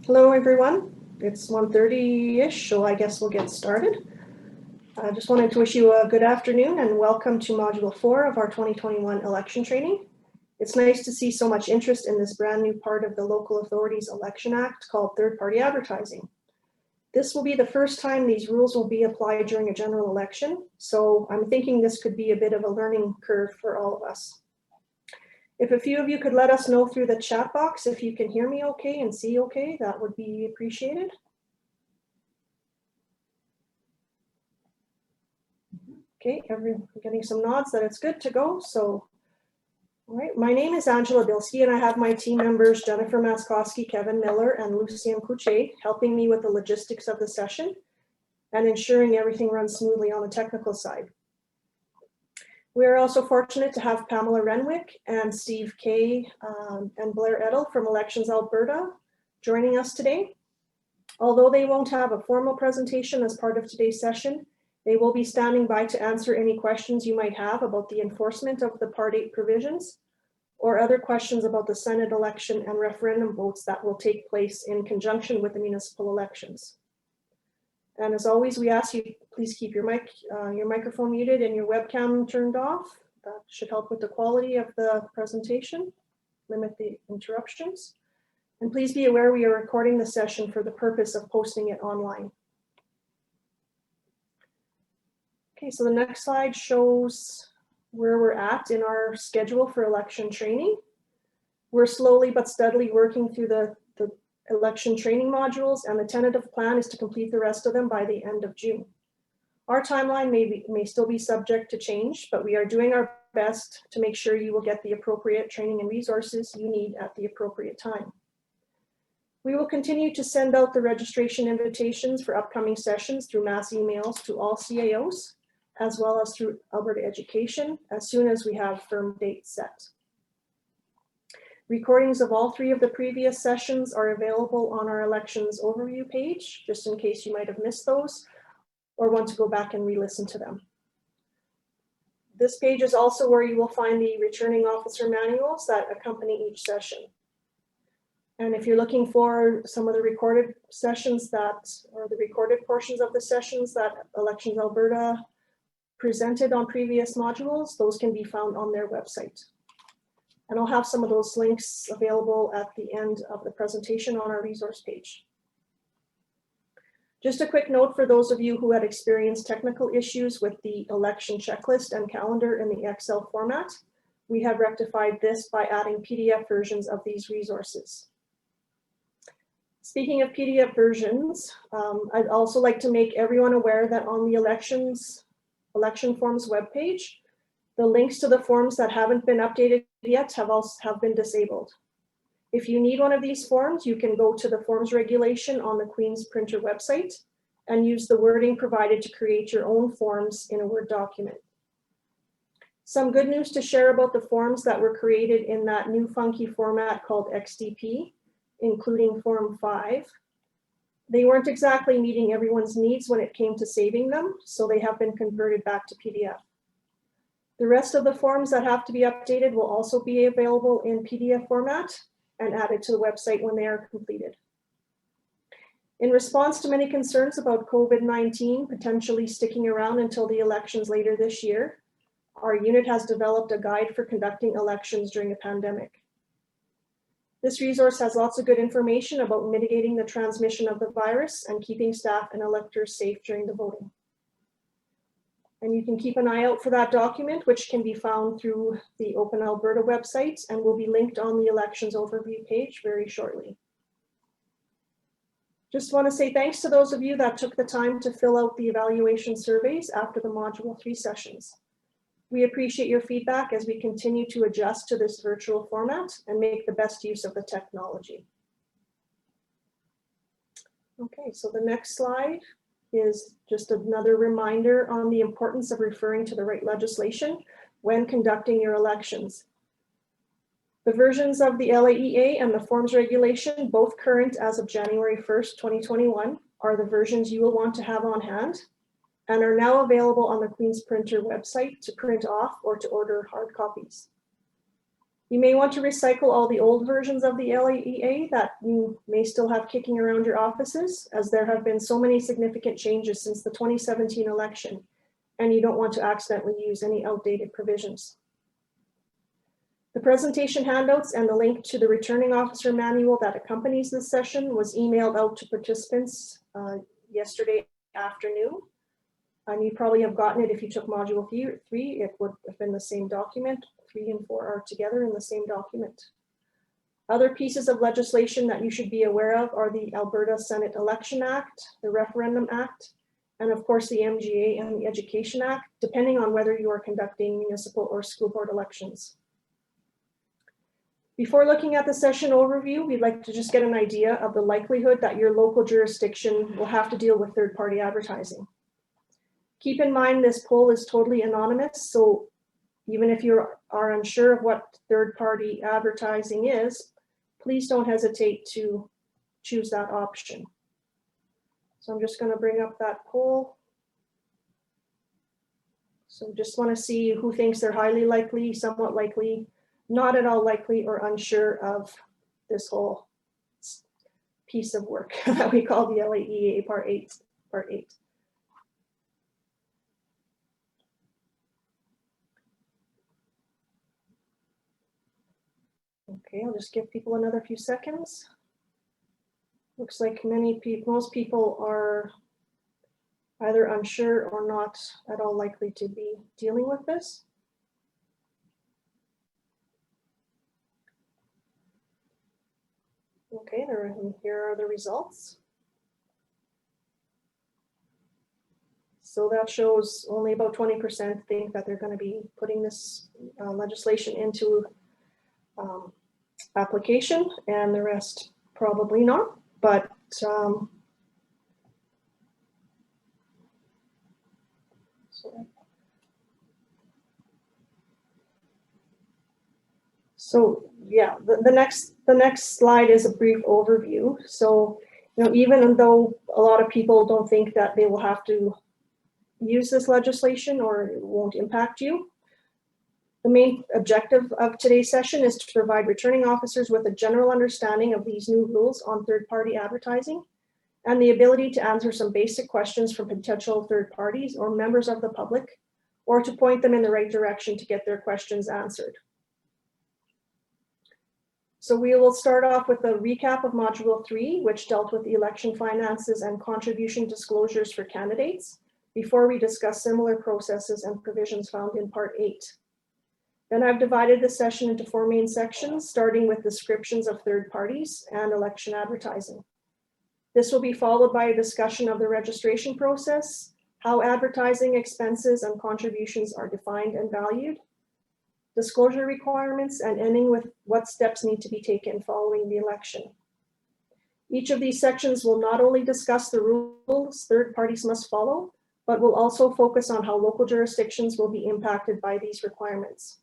Hello, everyone. It's 1:30-ish, so I guess we'll get started. I just wanted to wish you a good afternoon and welcome to Module 4 of our 2021 election training. It's nice to see so much interest in this brand new part of the Local Authorities Election Act called third-party advertising. This will be the first time these rules will be applied during a general election, so I'm thinking this could be a bit of a learning curve for all of us. If a few of you could let us know through the chat box if you can hear me okay and see okay, that would be appreciated. Okay, everyone getting some nods that it's good to go. So, all right, my name is Angela Bilski and I have my team members Jennifer Maskowski, Kevin Miller, and Lucien Couchet helping me with the logistics of the session and ensuring everything runs smoothly on the technical side. We are also fortunate to have Pamela Renwick and Steve Kay and Blair Edel from Elections Alberta joining us today. Although they won't have a formal presentation as part of today's session, they will be standing by to answer any questions you might have about the enforcement of the Part 8 provisions or other questions about the Senate election and referendum votes that will take place in conjunction with the municipal elections. And as always, we ask you please keep your microphone muted and your webcam turned off. That should help with the quality of the presentation, limit the interruptions. And please be aware we are recording the session for the purpose of posting it online. Okay, so the next slide shows where we're at in our schedule for election training. We're slowly but steadily working through the election training modules, and the tentative plan is to complete the rest of them by the end of June. Our timeline may still be subject to change, but we are doing our best to make sure you will get the appropriate training and resources you need at the appropriate time. We will continue to send out the registration invitations for upcoming sessions through mass emails to all CAOs, as well as through Alberta Education, as soon as we have firm dates set. Recordings of all three of the previous sessions are available on our elections overview page, just in case you might have missed those or want to go back and re-listen to them. This page is also where you will find the returning officer manuals that accompany each session. And if you're looking for some of the recorded sessions or the recorded portions of the sessions that Elections Alberta presented on previous modules, those can be found on their website. And I'll have some of those links available at the end of the presentation on our resource page. Just a quick note for those of you who had experienced technical issues with the election checklist and calendar in the Excel format, we have rectified this by adding PDF versions of these resources. Speaking of PDF versions, I'd also like to make everyone aware that on the election forms webpage, the links to the forms that haven't been updated yet have been disabled. If you need one of these forms, you can go to the forms regulation on the Queen's Printer website and use the wording provided to create your own forms in a Word document. Some good news to share about the forms that were created in that new funky format called XDP, including Form 5. They weren't exactly meeting everyone's needs when it came to saving them, so they have been converted back to PDF. The rest of the forms that have to be updated will also be available in PDF format and added to the website when they are completed. In response to many concerns about COVID-19 potentially sticking around until the elections later this year, our unit has developed a guide for conducting elections during a pandemic. This resource has lots of good information about mitigating the transmission of the virus and keeping staff and electors safe during the voting. And you can keep an eye out for that document, which can be found through the Open Alberta website and will be linked on the elections overview page very shortly. Just want to say thanks to those of you that took the time to fill out the evaluation surveys after the Module 3 sessions. We appreciate your feedback as we continue to adjust to this virtual format and make the best use of the technology. Okay, so the next slide is just another reminder on the importance of referring to the right legislation when conducting your elections. The versions of the LAEA and the forms regulation, both current as of January 1st, 2021, are the versions you will want to have on hand and are now available on the Queen's Printer website to print off or to order hard copies. You may want to recycle all the old versions of the LAEA that you may still have kicking around your offices, as there have been so many significant changes since the 2017 election, and you don't want to accidentally use any outdated provisions. The presentation handouts and the link to the returning officer manual that accompanies this session was emailed out to participants yesterday afternoon. And you probably have gotten it if you took module 3, it would have been the same document. 3 and 4 are together in the same document. Other pieces of legislation that you should be aware of are the Alberta Senate Election Act, the Referendum Act, and of course the MGA and the Education Act, depending on whether you are conducting municipal or school board elections. Before looking at the session overview, we'd like to just get an idea of the likelihood that your local jurisdiction will have to deal with third-party advertising. Keep in mind this poll is totally anonymous, so even if you are unsure of what third-party advertising is, please don't hesitate to choose that option. So I'm just going to bring up that poll. So just want to see who thinks they're highly likely, somewhat likely, not at all likely, or unsure of this whole piece of work that we call the LAEA Part 8. Okay, I'll just give people another few seconds. Looks like most people are either unsure or not at all likely to be dealing with this. Okay, here are the results. So that shows only about 20% think that they're going to be putting this legislation into application, and the rest probably not. But so yeah, the next slide is a brief overview. So, you know, even though a lot of people don't think that they will have to use this legislation or it won't impact you, the main objective of today's session is to provide returning officers with a general understanding of these new rules on third-party advertising and the ability to answer some basic questions from potential third parties or members of the public, or to point them in the right direction to get their questions answered. So we will start off with a recap of Module 3, which dealt with the election finances and contribution disclosures for candidates, before we discuss similar processes and provisions found in Part 8. Then I've divided the session into 4 main sections, starting with descriptions of third parties and election advertising. This will be followed by a discussion of the registration process, how advertising expenses and contributions are defined and valued, disclosure requirements, and ending with what steps need to be taken following the election. Each of these sections will not only discuss the rules third parties must follow, but will also focus on how local jurisdictions will be impacted by these requirements.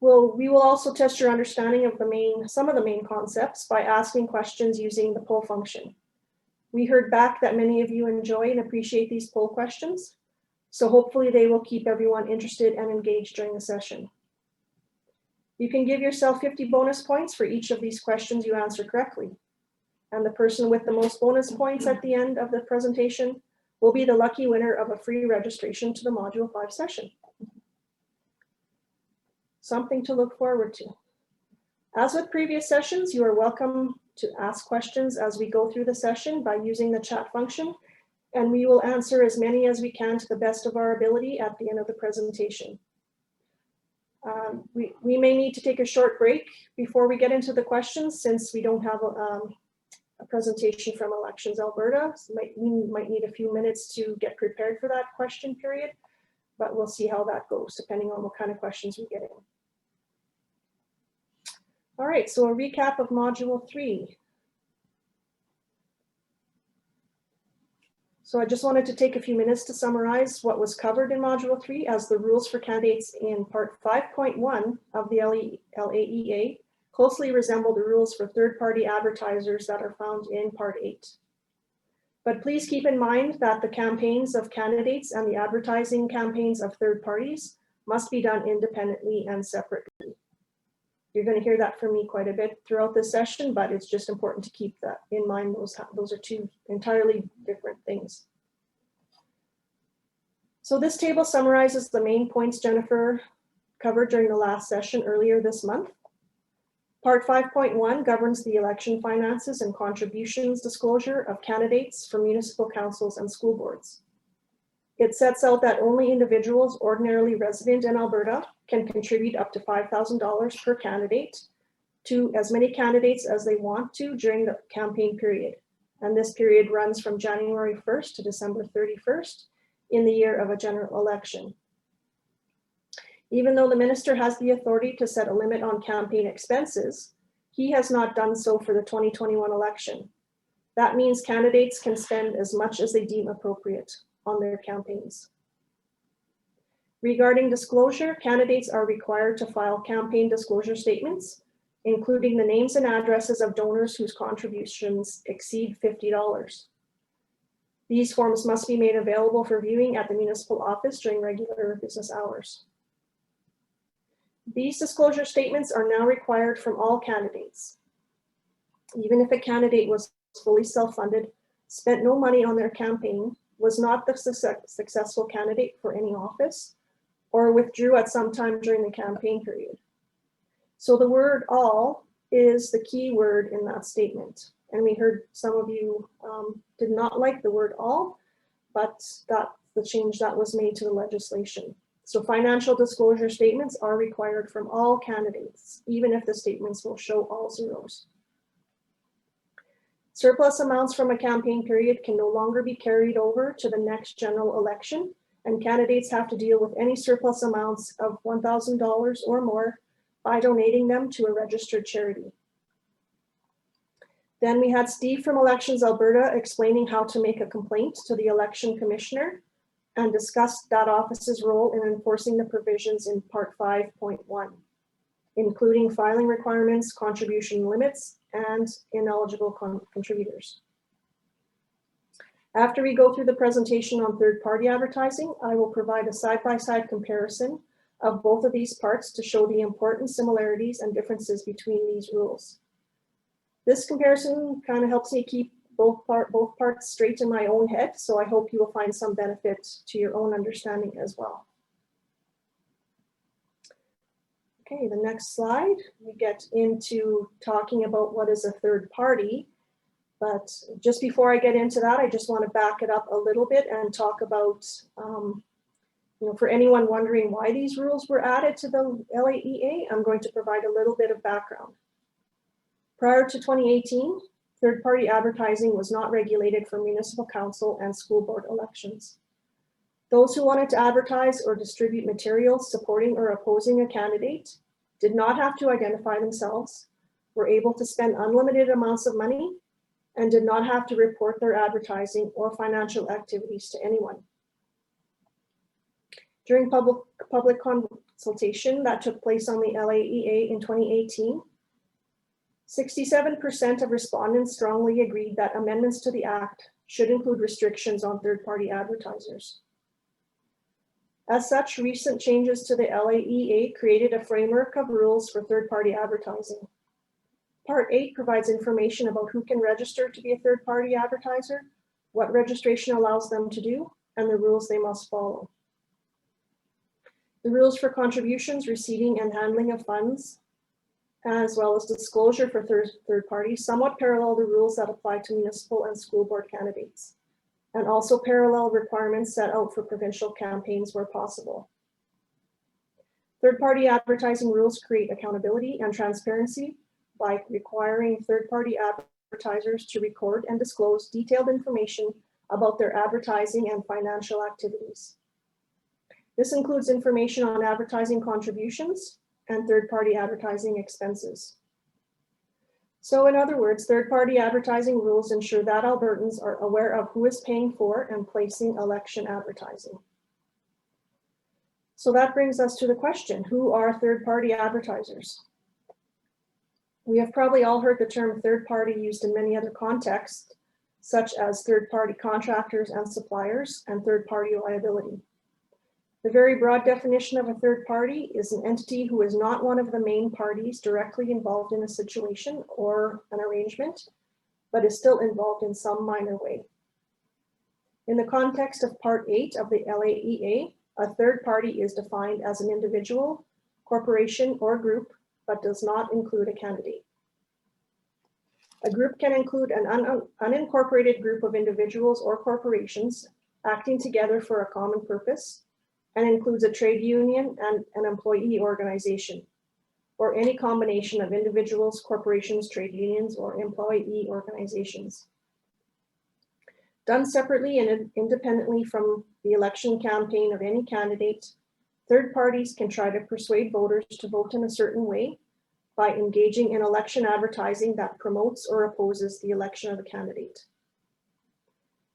We will also test your understanding of some of the main concepts by asking questions using the poll function. We heard back that many of you enjoy and appreciate these poll questions, so hopefully they will keep everyone interested and engaged during the session. You can give yourself 50 bonus points for each of these questions you answer correctly. And the person with the most bonus points at the end of the presentation will be the lucky winner of a free registration to the Module 5 session. Something to look forward to. As with previous sessions, you are welcome to ask questions as we go through the session by using the chat function, and we will answer as many as we can to the best of our ability at the end of the presentation. We may need to take a short break before we get into the questions, since we don't have a presentation from Elections Alberta. So we might need a few minutes to get prepared for that question period, but we'll see how that goes depending on what kind of questions we get in. All right, so a recap of Module 3. So I just wanted to take a few minutes to summarize what was covered in Module 3 as the rules for candidates in Part 5.1 of the LAEA closely resemble the rules for third-party advertisers that are found in Part 8. But please keep in mind that the campaigns of candidates and the advertising campaigns of third parties must be done independently and separately. You're going to hear that from me quite a bit throughout this session, but it's just important to keep that in mind. Those are two entirely different things. So this table summarizes the main points Jennifer covered during the last session earlier this month. Part 5.1 governs the election finances and contributions disclosure of candidates for municipal councils and school boards. It sets out that only individuals ordinarily resident in Alberta can contribute up to $5,000 per candidate to as many candidates as they want to during the campaign period. And this period runs from January 1st to December 31st in the year of a general election. Even though the minister has the authority to set a limit on campaign expenses, he has not done so for the 2021 election. That means candidates can spend as much as they deem appropriate on their campaigns. Regarding disclosure, candidates are required to file campaign disclosure statements, including the names and addresses of donors whose contributions exceed $50. These forms must be made available for viewing at the municipal office during regular business hours. These disclosure statements are now required from all candidates. Even if a candidate was fully self-funded, spent no money on their campaign, was not the successful candidate for any office, or withdrew at some time during the campaign period. So the word all is the key word in that statement. And we heard some of you did not like the word all, but that's the change that was made to the legislation. So financial disclosure statements are required from all candidates, even if the statements will show all zeros. Surplus amounts from a campaign period can no longer be carried over to the next general election, and candidates have to deal with any surplus amounts of $1,000 or more by donating them to a registered charity. Then we had Steve from Elections Alberta explaining how to make a complaint to the election commissioner and discussed that office's role in enforcing the provisions in Part 5.1, including filing requirements, contribution limits, and ineligible contributors. After we go through the presentation on third-party advertising, I will provide a side-by-side comparison of both of these parts to show the important similarities and differences between these rules. This comparison kind of helps me keep both parts straight in my own head, so I hope you will find some benefit to your own understanding as well. Okay, the next slide, we get into talking about what is a third party. But just before I get into that, I just want to back it up a little bit and talk about, for anyone wondering why these rules were added to the LAEA, I'm going to provide a little bit of background. Prior to 2018, third-party advertising was not regulated for municipal council and school board elections. Those who wanted to advertise or distribute materials supporting or opposing a candidate did not have to identify themselves, were able to spend unlimited amounts of money, and did not have to report their advertising or financial activities to anyone. During public consultation that took place on the LAEA in 2018, 67% of respondents strongly agreed that amendments to the Act should include restrictions on third-party advertisers. As such, recent changes to the LAEA created a framework of rules for third-party advertising. Part 8 provides information about who can register to be a third-party advertiser, what registration allows them to do, and the rules they must follow. The rules for contributions, receiving and handling of funds, as well as disclosure for third parties, somewhat parallel the rules that apply to municipal and school board candidates, and also parallel requirements set out for provincial campaigns where possible. Third-party advertising rules create accountability and transparency by requiring third-party advertisers to record and disclose detailed information about their advertising and financial activities. This includes information on advertising contributions and third-party advertising expenses. So in other words, third-party advertising rules ensure that Albertans are aware of who is paying for and placing election advertising. So that brings us to the question, who are third-party advertisers? We have probably all heard the term third party used in many other contexts, such as third party contractors and suppliers and third party liability. The very broad definition of a third party is an entity who is not one of the main parties directly involved in a situation or an arrangement, but is still involved in some minor way. In the context of Part 8 of the LAEA, a third party is defined as an individual, corporation, or group, but does not include a candidate. A group can include an unincorporated group of individuals or corporations acting together for a common purpose, and includes a trade union and an employee organization, or any combination of individuals, corporations, trade unions, or employee organizations. Done separately and independently from the election campaign of any candidate, third parties can try to persuade voters to vote in a certain way by engaging in election advertising that promotes or opposes the election of a candidate.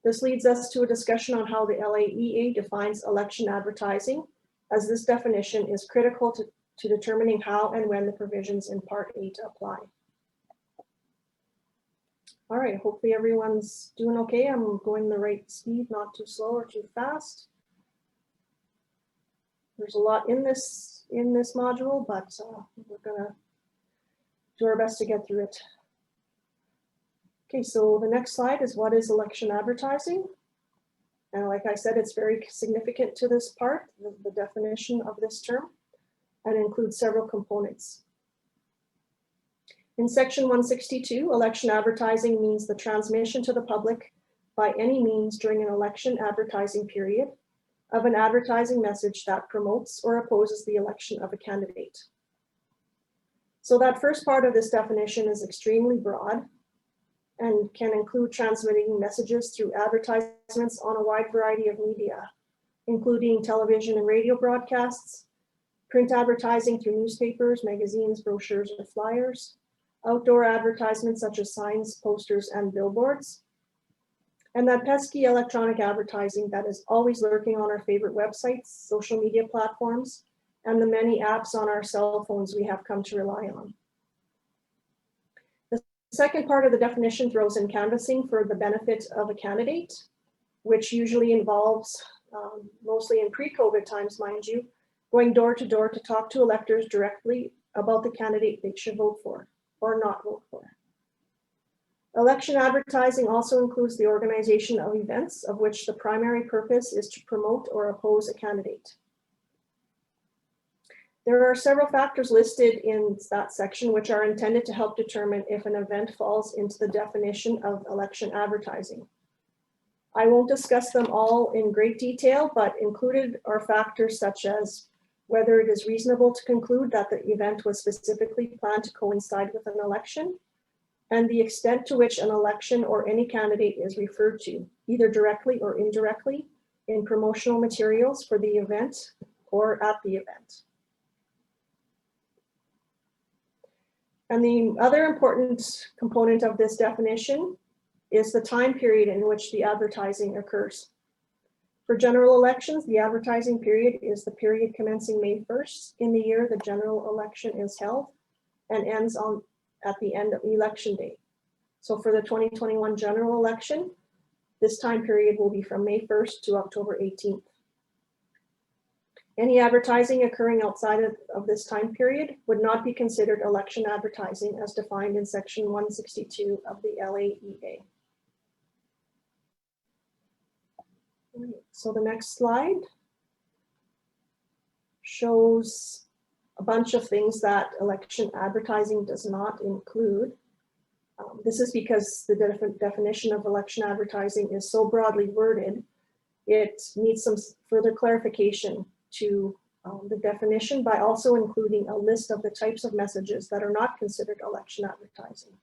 This leads us to a discussion on how the LAEA defines election advertising, as this definition is critical to determining how and when the provisions in Part 8 apply. All right, hopefully everyone's doing okay. I'm going the right speed, not too slow or too fast. There's a lot in this module, but we're gonna do our best to get through it. Okay, so the next slide is what is election advertising? And like I said, it's very significant to this part, the definition of this term, and includes several components. In section 162, election advertising means the transmission to the public by any means during an election advertising period of an advertising message that promotes or opposes the election of a candidate. So that first part of this definition is extremely broad and can include transmitting messages through advertisements on a wide variety of media, including television and radio broadcasts, print advertising through newspapers, magazines, brochures, or flyers, outdoor advertisements such as signs, posters, and billboards, and that pesky electronic advertising that is always lurking on our favorite websites, social media platforms, and the many apps on our cell phones we have come to rely on. The second part of the definition throws in canvassing for the benefit of a candidate, which usually involves, mostly in pre-COVID times, mind you, going door to door to talk to electors directly about the candidate they should vote for or not vote for. Election advertising also includes the organization of events of which the primary purpose is to promote or oppose a candidate. There are several factors listed in that section which are intended to help determine if an event falls into the definition of election advertising. I won't discuss them all in great detail, but included are factors such as whether it is reasonable to conclude that the event was specifically planned to coincide with an election, and the extent to which an election or any candidate is referred to, either directly or indirectly, in promotional materials for the event or at the event. And the other important component of this definition is the time period in which the advertising occurs. For general elections, the advertising period is the period commencing May 1st in the year the general election is held and ends at the end of election day. So for the 2021 general election, this time period will be from May 1st to October 18th. Any advertising occurring outside of this time period would not be considered election advertising as defined in section 162 of the LAEA. So the next slide shows a bunch of things that election advertising does not include. This is because the definition of election advertising is so broadly worded, it needs some further clarification to the definition by also including a list of the types of messages that are not considered election advertising.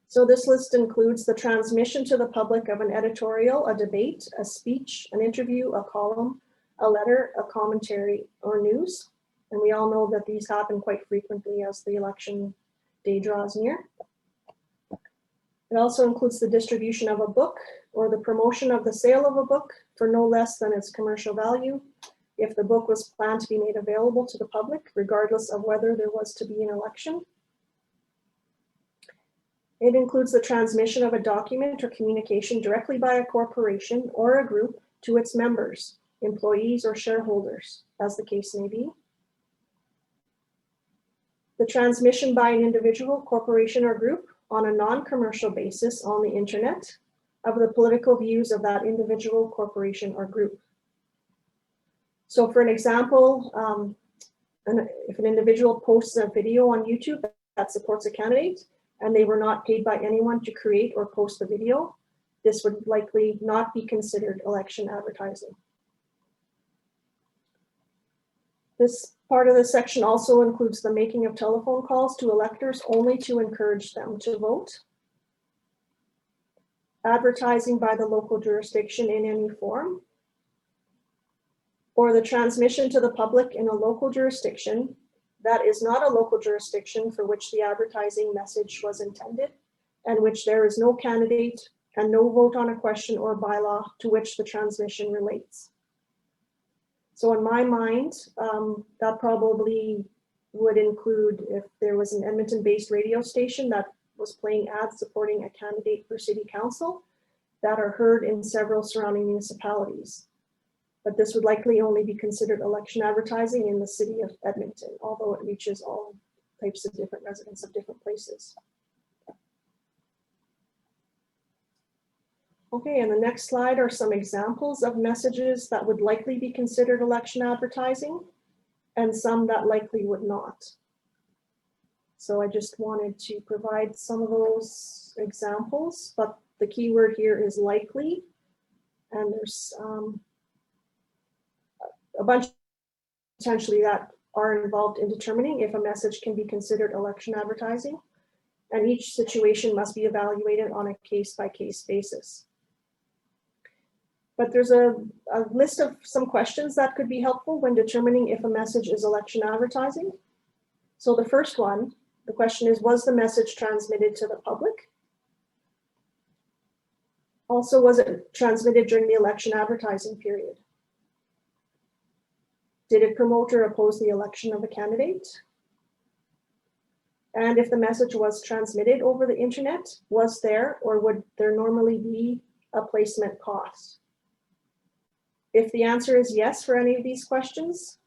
So this list includes the transmission to the public of an editorial, a debate, a speech, an interview, a column, a letter, a commentary, or news. And we all know that these happen quite frequently as the election day draws near. It also includes the distribution of a book or the promotion of the sale of a book for no less than its commercial value, if the book was planned to be made available to the public, regardless of whether there was to be an election. It includes the transmission of a document or communication directly by a corporation or a group to its members, employees, or shareholders, as the case may be. The transmission by an individual, corporation, or group on a non-commercial basis on the internet of the political views of that individual, corporation, or group. So for an example, if an individual posts a video on YouTube that supports a candidate and they were not paid by anyone to create or post the video, this would likely not be considered election advertising. This part of the section also includes the making of telephone calls to electors only to encourage them to vote, advertising by the local jurisdiction in any form, or the transmission to the public in a local jurisdiction that is not a local jurisdiction for which the advertising message was intended, and which there is no candidate and no vote on a question or bylaw to which the transmission relates. So in my mind, that probably would include if there was an Edmonton-based radio station that was playing ads supporting a candidate for city council that are heard in several surrounding municipalities. But this would likely only be considered election advertising in the city of Edmonton, although it reaches all types of different residents of different places. Okay, and the next slide are some examples of messages that would likely be considered election advertising and some that likely would not. So I just wanted to provide some of those examples, but the key word here is likely, and there's a bunch potentially that are involved in determining if a message can be considered election advertising, and each situation must be evaluated on a case-by-case basis. But there's a list of some questions that could be helpful when determining if a message is election advertising. So the first one, the question is, was the message transmitted to the public? Also, was it transmitted during the election advertising period? Did it promote or oppose the election of a candidate? And if the message was transmitted over the internet, was there or would there normally be a placement cost? If the answer is yes for any of these questions,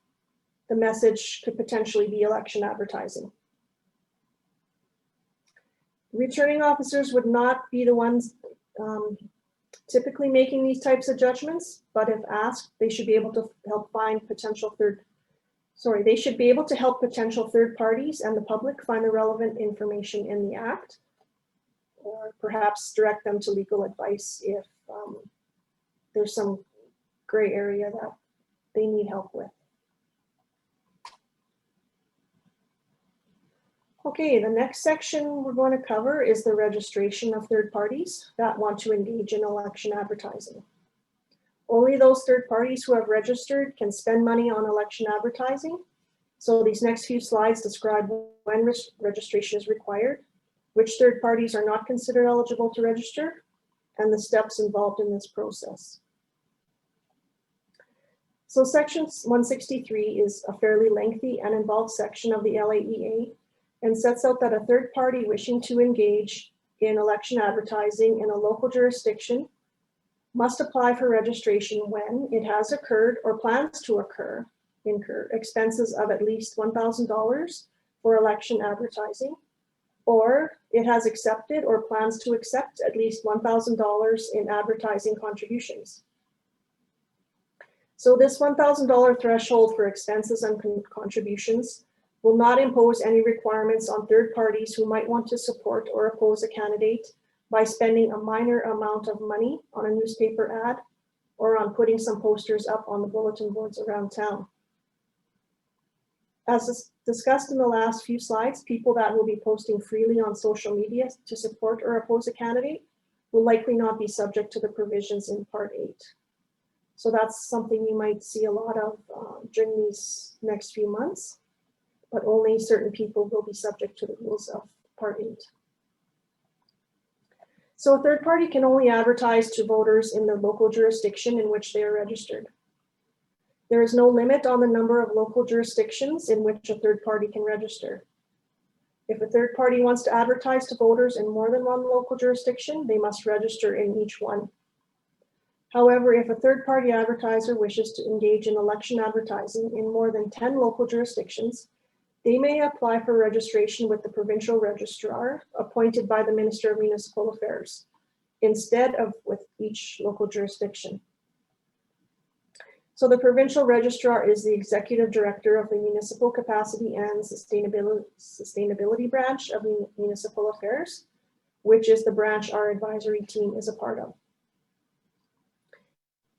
the message could potentially be election advertising. Returning officers would not be the ones typically making these types of judgments, but if asked, they should be able to help find potential they should be able to help potential third parties and the public find the relevant information in the act, or perhaps direct them to legal advice if there's some gray area that they need help with. Okay, the next section we're going to cover is the registration of third parties that want to engage in election advertising. Only those third parties who have registered can spend money on election advertising. So these next few slides describe when registration is required, which third parties are not considered eligible to register, and the steps involved in this process. So section 163 is a fairly lengthy and involved section of the LAEA and sets out that a third party wishing to engage in election advertising in a local jurisdiction must apply for registration when it has occurred or plans to incur expenses of at least $1,000 for election advertising, or it has accepted or plans to accept at least $1,000 in advertising contributions. So this $1,000 threshold for expenses and contributions will not impose any requirements on third parties who might want to support or oppose a candidate by spending a minor amount of money on a newspaper ad or on putting some posters up on the bulletin boards around town. As discussed in the last few slides, people that will be posting freely on social media to support or oppose a candidate will likely not be subject to the provisions in Part 8. So that's something you might see a lot of during these next few months, but only certain people will be subject to the rules of Part 8. So a third party can only advertise to voters in the local jurisdiction in which they are registered. There is no limit on the number of local jurisdictions in which a third party can register. If a third party wants to advertise to voters in more than one local jurisdiction, they must register in each one. However, if a third-party advertiser wishes to engage in election advertising in more than 10 local jurisdictions, they may apply for registration with the provincial registrar appointed by the Minister of Municipal Affairs, instead of with each local jurisdiction. So the provincial registrar is the executive director of the Municipal Capacity and Sustainability branch of Municipal Affairs, which is the branch our advisory team is a part of.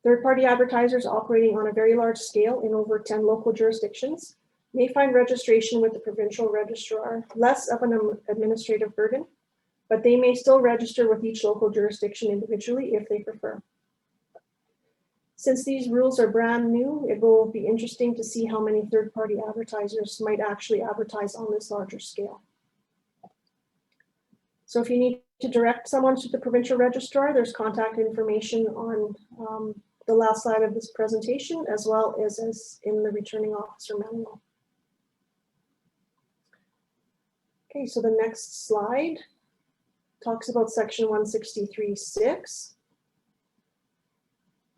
Third-party advertisers operating on a very large scale in over 10 local jurisdictions may find registration with the provincial registrar less of an administrative burden, but they may still register with each local jurisdiction individually if they prefer. Since these rules are brand new, it will be interesting to see how many third-party advertisers might actually advertise on this larger scale. So if you need to direct someone to the provincial registrar, there's contact information on the last slide of this presentation, as well as in the returning officer manual. Okay, so the next slide talks about section 163.6.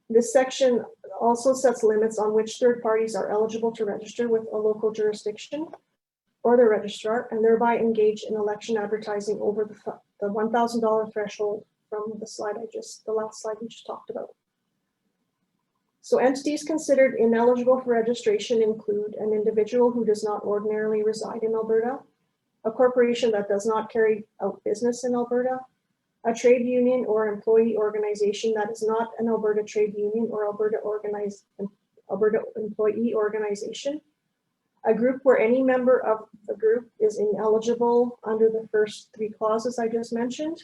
This section also sets limits on which third parties are eligible to register with a local jurisdiction or the registrar, and thereby engage in election advertising over the $1,000 threshold from the last slide we just talked about. So entities considered ineligible for registration include an individual who does not ordinarily reside in Alberta, a corporation that does not carry out business in Alberta, a trade union or employee organization that is not an Alberta trade union or Alberta employee organization, a group where any member of the group is ineligible under the first three clauses I just mentioned,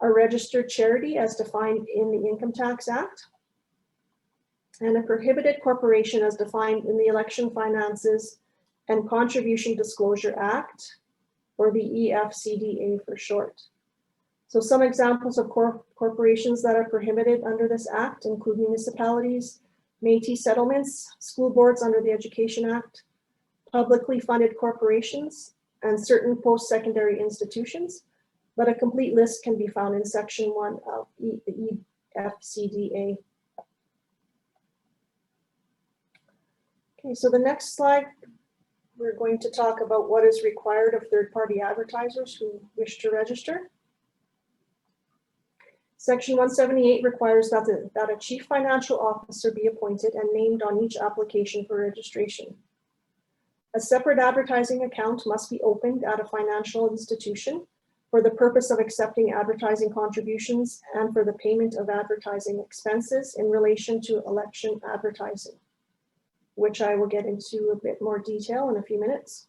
a registered charity as defined in the Income Tax Act, and a prohibited corporation as defined in the Election Finances and Contribution Disclosure Act, or the EFCDA for short. So some examples of corporations that are prohibited under this act include municipalities, Métis settlements, school boards under the Education Act, publicly funded corporations, and certain post-secondary institutions, but a complete list can be found in section 1 of the EFCDA. Okay, so the next slide, we're going to talk about what is required of third-party advertisers who wish to register. Section 178 requires that a chief financial officer be appointed and named on each application for registration. A separate advertising account must be opened at a financial institution for the purpose of accepting advertising contributions and for the payment of advertising expenses in relation to election advertising, which I will get into a bit more detail in a few minutes.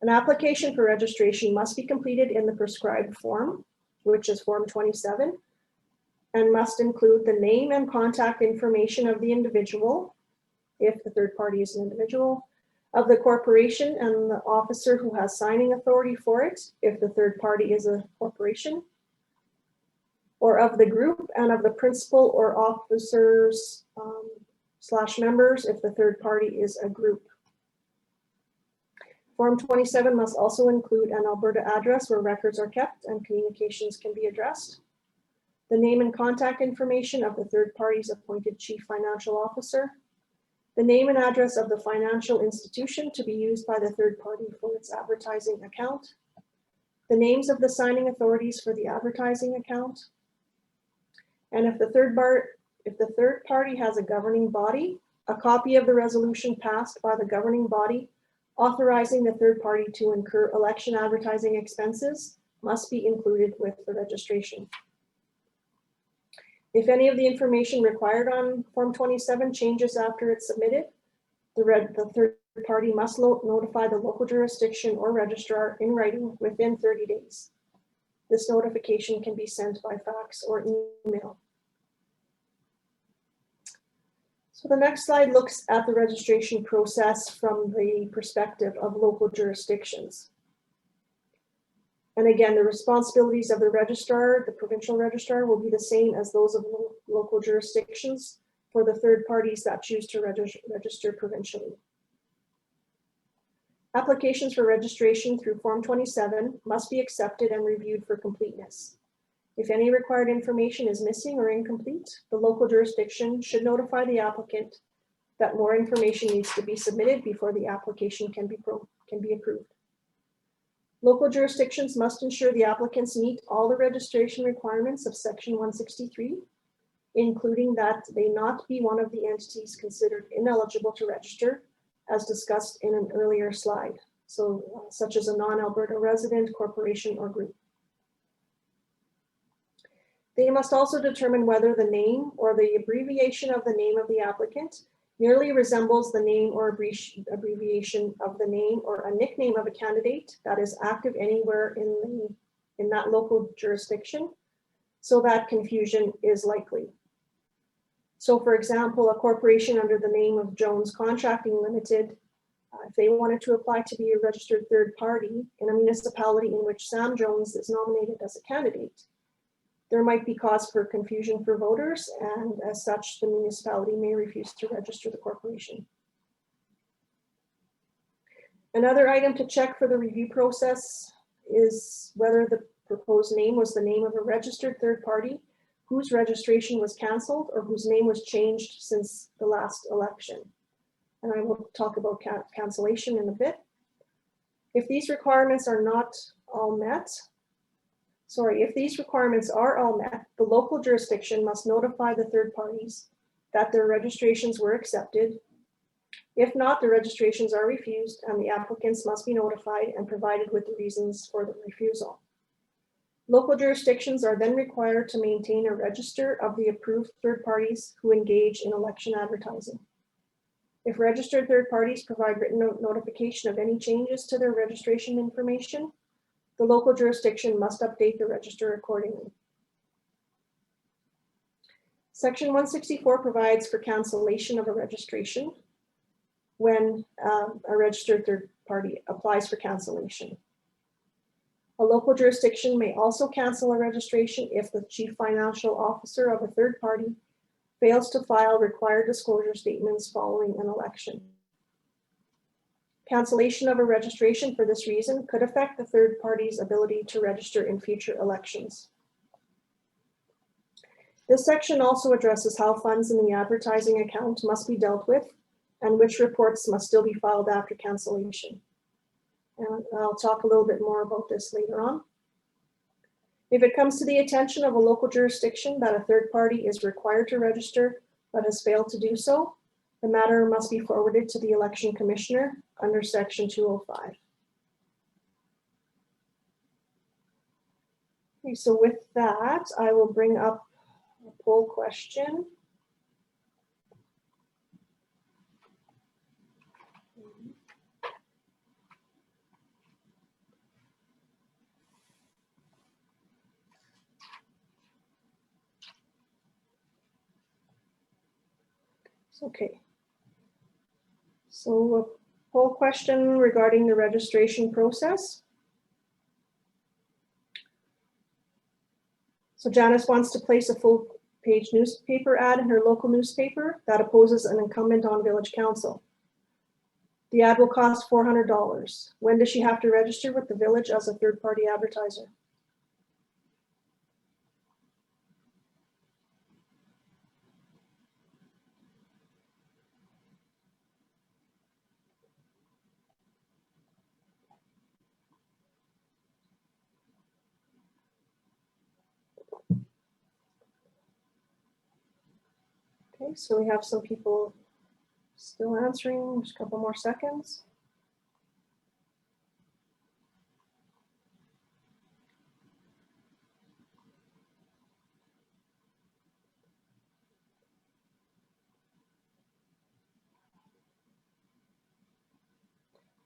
An application for registration must be completed in the prescribed form, which is Form 27, and must include the name and contact information of the individual, if the third party is an individual, of the corporation and the officer who has signing authority for it, if the third party is a corporation, or of the group and of the principal or officers / members, if the third party is a group. Form 27 must also include an Alberta address where records are kept and communications can be addressed, the name and contact information of the third party's appointed chief financial officer, the name and address of the financial institution to be used by the third party for its advertising account, the names of the signing authorities for the advertising account, and if the third party has a governing body, a copy of the resolution passed by the governing body authorizing the third party to incur election advertising expenses must be included with the registration. If any of the information required on Form 27 changes after it's submitted, the third party must notify the local jurisdiction or registrar in writing within 30 days. This notification can be sent by fax or email. So the next slide looks at the registration process from the perspective of local jurisdictions. And again, the responsibilities of the registrar, the provincial registrar, will be the same as those of local jurisdictions for the third parties that choose to register provincially. Applications for registration through Form 27 must be accepted and reviewed for completeness. If any required information is missing or incomplete, the local jurisdiction should notify the applicant that more information needs to be submitted before the application can be approved. Local jurisdictions must ensure the applicants meet all the registration requirements of Section 163, including that they not be one of the entities considered ineligible to register, as discussed in an earlier slide, so such as a non-Alberta resident, corporation, or group. They must also determine whether the name or the abbreviation of the name of the applicant merely resembles the name or abbreviation of the name or a nickname of a candidate that is active anywhere in that local jurisdiction, so that confusion is likely. So for example, a corporation under the name of Jones Contracting Limited, if they wanted to apply to be a registered third party in a municipality in which Sam Jones is nominated as a candidate, there might be cause for confusion for voters, and as such, the municipality may refuse to register the corporation. Another item to check for the review process is whether the proposed name was the name of a registered third party whose registration was canceled or whose name was changed since the last election. And I will talk about cancellation in a bit. If these requirements are not all met, if these requirements are all met, the local jurisdiction must notify the third parties that their registrations were accepted. If not, the registrations are refused and the applicants must be notified and provided with the reasons for the refusal. Local jurisdictions are then required to maintain a register of the approved third parties who engage in election advertising. If registered third parties provide written notification of any changes to their registration information, the local jurisdiction must update the register accordingly. Section 164 provides for cancellation of a registration when a registered third party applies for cancellation. A local jurisdiction may also cancel a registration if the chief financial officer of a third party fails to file required disclosure statements following an election. Cancellation of a registration for this reason could affect the third party's ability to register in future elections. This section also addresses how funds in the advertising account must be dealt with and which reports must still be filed after cancellation. And I'll talk a little bit more about this later on. If it comes to the attention of a local jurisdiction that a third party is required to register but has failed to do so, the matter must be forwarded to the election commissioner under Section 205. Okay, so with that, I will bring up a poll question. Okay. So a poll question regarding the registration process. So Janice wants to place a full-page newspaper ad in her local newspaper that opposes an incumbent on village council. The ad will cost $400. When does she have to register with the village as a third-party advertiser? Okay, so we have some people still answering. Just a couple more seconds.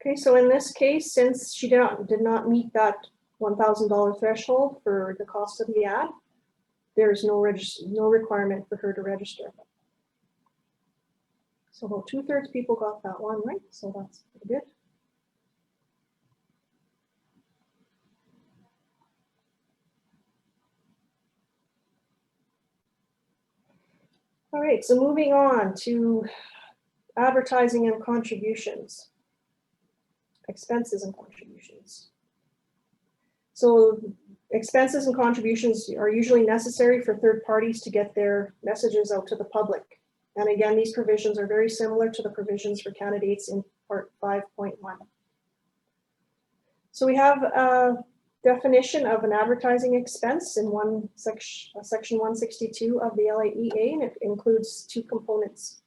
Okay, so in this case, since she did not meet that $1,000 threshold for the cost of the ad, there's no requirement for her to register. So about 2/3 people got that one right, so that's pretty good. All right, so moving on to advertising and contributions, expenses and contributions. So Expenses and contributions are usually necessary for third parties to get their messages out to the public. And again, these provisions are very similar to the provisions for candidates in Part 5.1. So we have a definition of an advertising expense in section 162 of the LAEA, and it includes two components.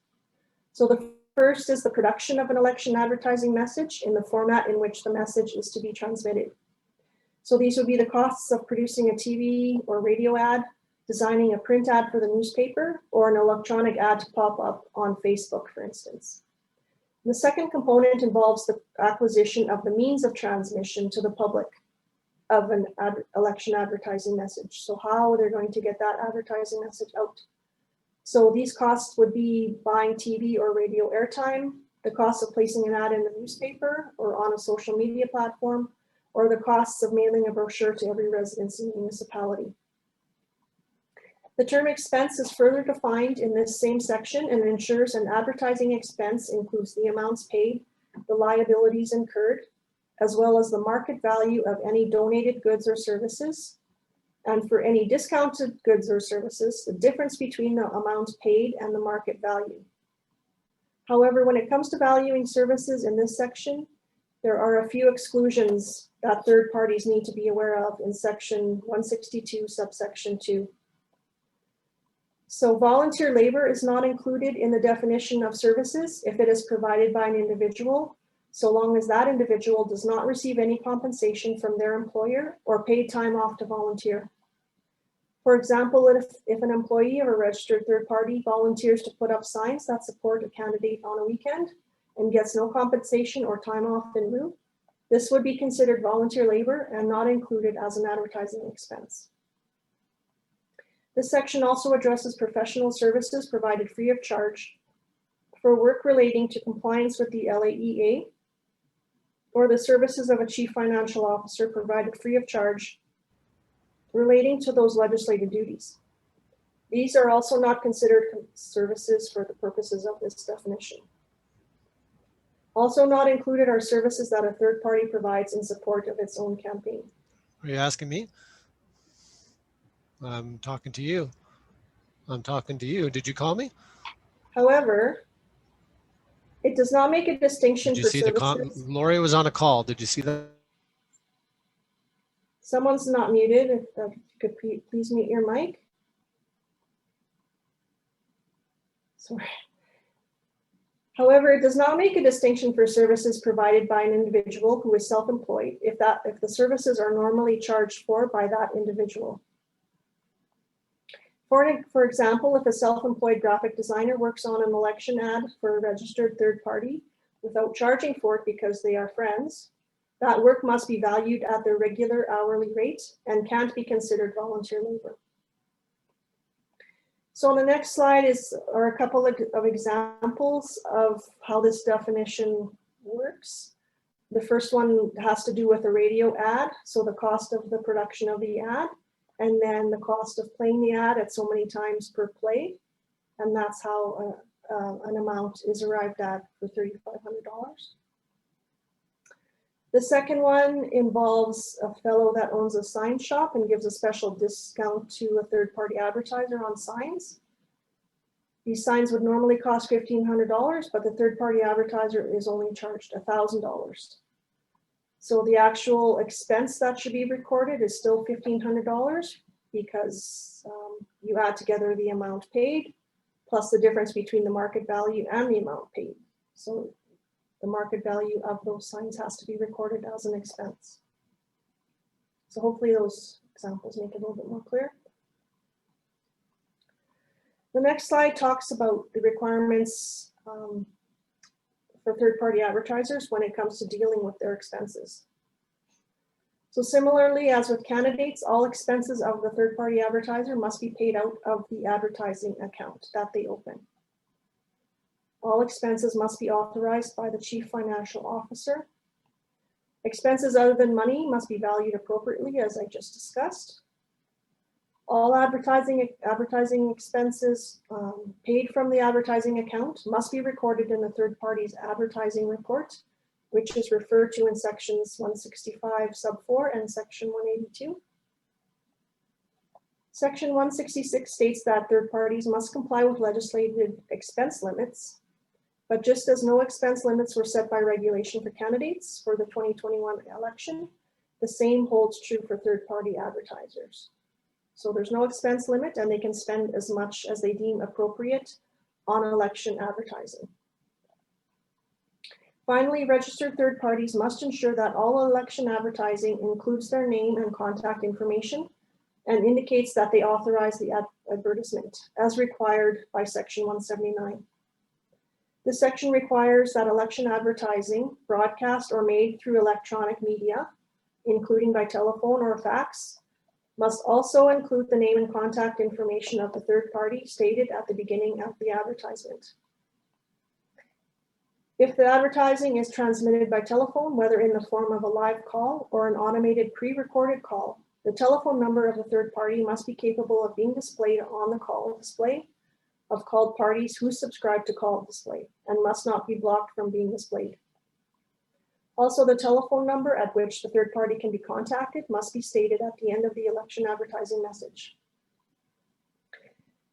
So the first is the production of an election advertising message in the format in which the message is to be transmitted. So these would be the costs of producing a TV or radio ad, designing a print ad for the newspaper, or an electronic ad to pop up on Facebook, for instance. The second component involves the acquisition of the means of transmission to the public of an election advertising message. So how they're going to get that advertising message out. So these costs would be buying TV or radio airtime, the cost of placing an ad in the newspaper or on a social media platform, or the costs of mailing a brochure to every residence in the municipality. The term expense is further defined in this same section and ensures an advertising expense includes the amounts paid, the liabilities incurred, as well as the market value of any donated goods or services. And for any discounted goods or services, the difference between the amounts paid and the market value. However, when it comes to valuing services in this section, there are a few exclusions that third parties need to be aware of in section 162, subsection 2. So volunteer labor is not included in the definition of services if it is provided by an individual, so long as that individual does not receive any compensation from their employer or paid time off to volunteer. For example, if an employee of a registered third party volunteers to put up signs that support a candidate on a weekend and gets no compensation or time off in lieu, this would be considered volunteer labor and not included as an advertising expense. This section also addresses professional services provided free of charge for work relating to compliance with the LAEA or the services of a chief financial officer provided free of charge relating to those legislative duties. These are also not considered services for the purposes of this definition. Also not included are services that a third party provides in support of its own campaign. Are you asking me? I'm talking to you. I'm talking to you. Did you call me? However, it does not make a distinction Did you for see services. Lori was on a call. Did you see that? Someone's not muted. If you could please mute your mic. Sorry. However, it does not make a distinction for services provided by an individual who is self-employed if the services are normally charged for by that individual. For example, if a self-employed graphic designer works on an election ad for a registered third party without charging for it because they are friends, that work must be valued at their regular hourly rate and can't be considered volunteer labor. So on the next slide are a couple of examples of how this definition works. The first one has to do with a radio ad, so the cost of the production of the ad, and then the cost of playing the ad at so many times per play, and that's how an amount is arrived at for $3,500. The second one involves a fellow that owns a sign shop and gives a special discount to a third-party advertiser on signs. These signs would normally cost $1,500, but the third-party advertiser is only charged $1,000. So the actual expense that should be recorded is still $1,500 because you add together the amount paid plus the difference between the market value and the amount paid. So the market value of those signs has to be recorded as an expense. So hopefully those examples make it a little bit more clear. The next slide talks about the requirements for third-party advertisers when it comes to dealing with their expenses. So similarly, as with candidates, all expenses of the third-party advertiser must be paid out of the advertising account that they open. All expenses must be authorized by the chief financial officer. Expenses other than money must be valued appropriately, as I just discussed. All advertising expenses paid from the advertising account must be recorded in the third party's advertising report, which is referred to in sections 165 sub 4 and section 182. Section 166 states that third parties must comply with legislated expense limits, but just as no expense limits were set by regulation for candidates for the 2021 election, the same holds true for third-party advertisers. So there's no expense limit and they can spend as much as they deem appropriate on election advertising. Finally, registered third parties must ensure that all election advertising includes their name and contact information and indicates that they authorize the advertisement as required by Section 179. This section requires that election advertising, broadcast or made through electronic media, including by telephone or fax, must also include the name and contact information of the third party stated at the beginning of the advertisement. If the advertising is transmitted by telephone, whether in the form of a live call or an automated pre-recorded call, the telephone number of the third party must be capable of being displayed on the call display of called parties who subscribe to call display and must not be blocked from being displayed. Also, the telephone number at which the third party can be contacted must be stated at the end of the election advertising message.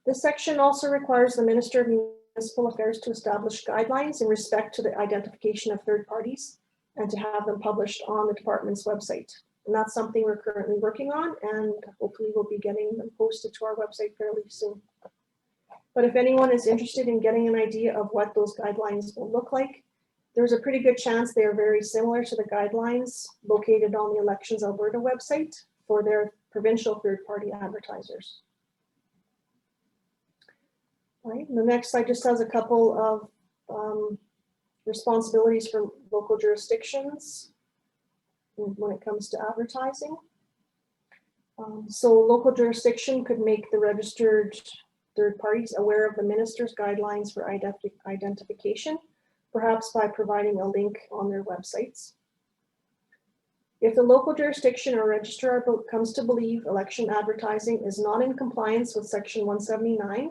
This section also requires the Minister of Municipal Affairs to establish guidelines in respect to the identification of third parties and to have them published on the department's website. And that's something we're currently working on, and hopefully we'll be getting them posted to our website fairly soon. But if anyone is interested in getting an idea of what those guidelines will look like, there's a pretty good chance they are very similar to the guidelines located on the Elections Alberta website for their provincial third-party advertisers. All right, the next slide just has a couple of responsibilities for local jurisdictions when it comes to advertising. So local jurisdiction could make the registered third parties aware of the minister's guidelines for identification, perhaps by providing a link on their websites. If the local jurisdiction or registrar comes to believe election advertising is not in compliance with Section 179,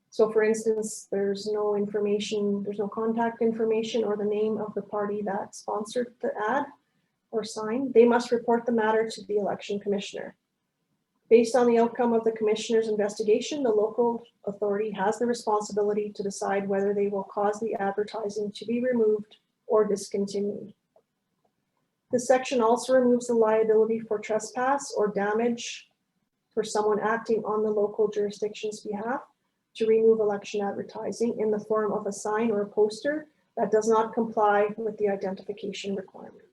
so for instance, there's no information, there's no contact information or the name of the party that sponsored the ad or sign, they must report the matter to the election commissioner. Based on the outcome of the commissioner's investigation, the local authority has the responsibility to decide whether they will cause the advertising to be removed or discontinued. This section also removes the liability for trespass or damage for someone acting on the local jurisdiction's behalf to remove election advertising in the form of a sign or a poster that does not comply with the identification requirements.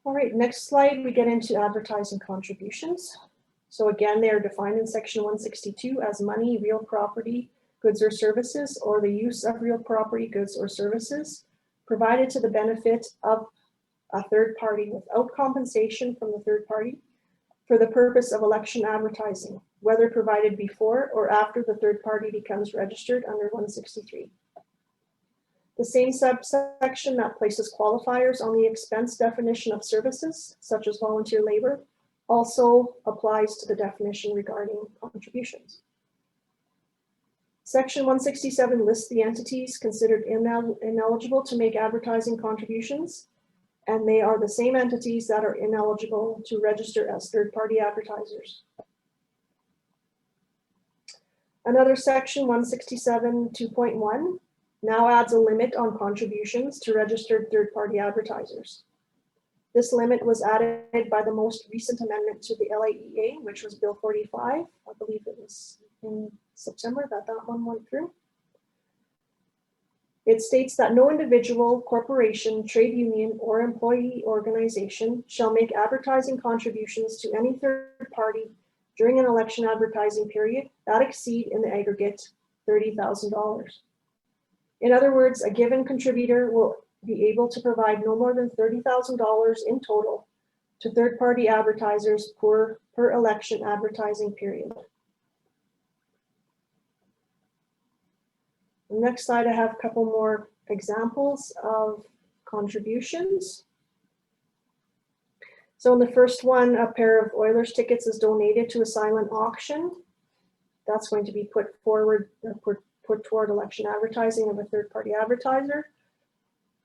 All right, next slide, we get into advertising contributions. So again, they are defined in Section 162 as money, real property, goods or services, or the use of real property, goods or services provided to the benefit of a third party without compensation from the third party for the purpose of election advertising, whether provided before or after the third party becomes registered under 163. The same subsection that places qualifiers on the expense definition of services, such as volunteer labor, also applies to the definition regarding contributions. Section 167 lists the entities considered ineligible to make advertising contributions, and they are the same entities that are ineligible to register as third-party advertisers. Another section, 167 2.1, now adds a limit on contributions to registered third-party advertisers. This limit was added by the most recent amendment to the LAEA, which was Bill 45. I believe it was in September that one went through. It states that no individual, corporation, trade union, or employee organization shall make advertising contributions to any third party during an election advertising period that exceed in the aggregate $30,000. In other words, a given contributor will be able to provide no more than $30,000 in total to third-party advertisers per election advertising period. Next slide, I have a couple more examples of contributions. So in the first one, a pair of Oilers tickets is donated to a silent auction. That's going to be put forward, put toward election advertising of a third-party advertiser.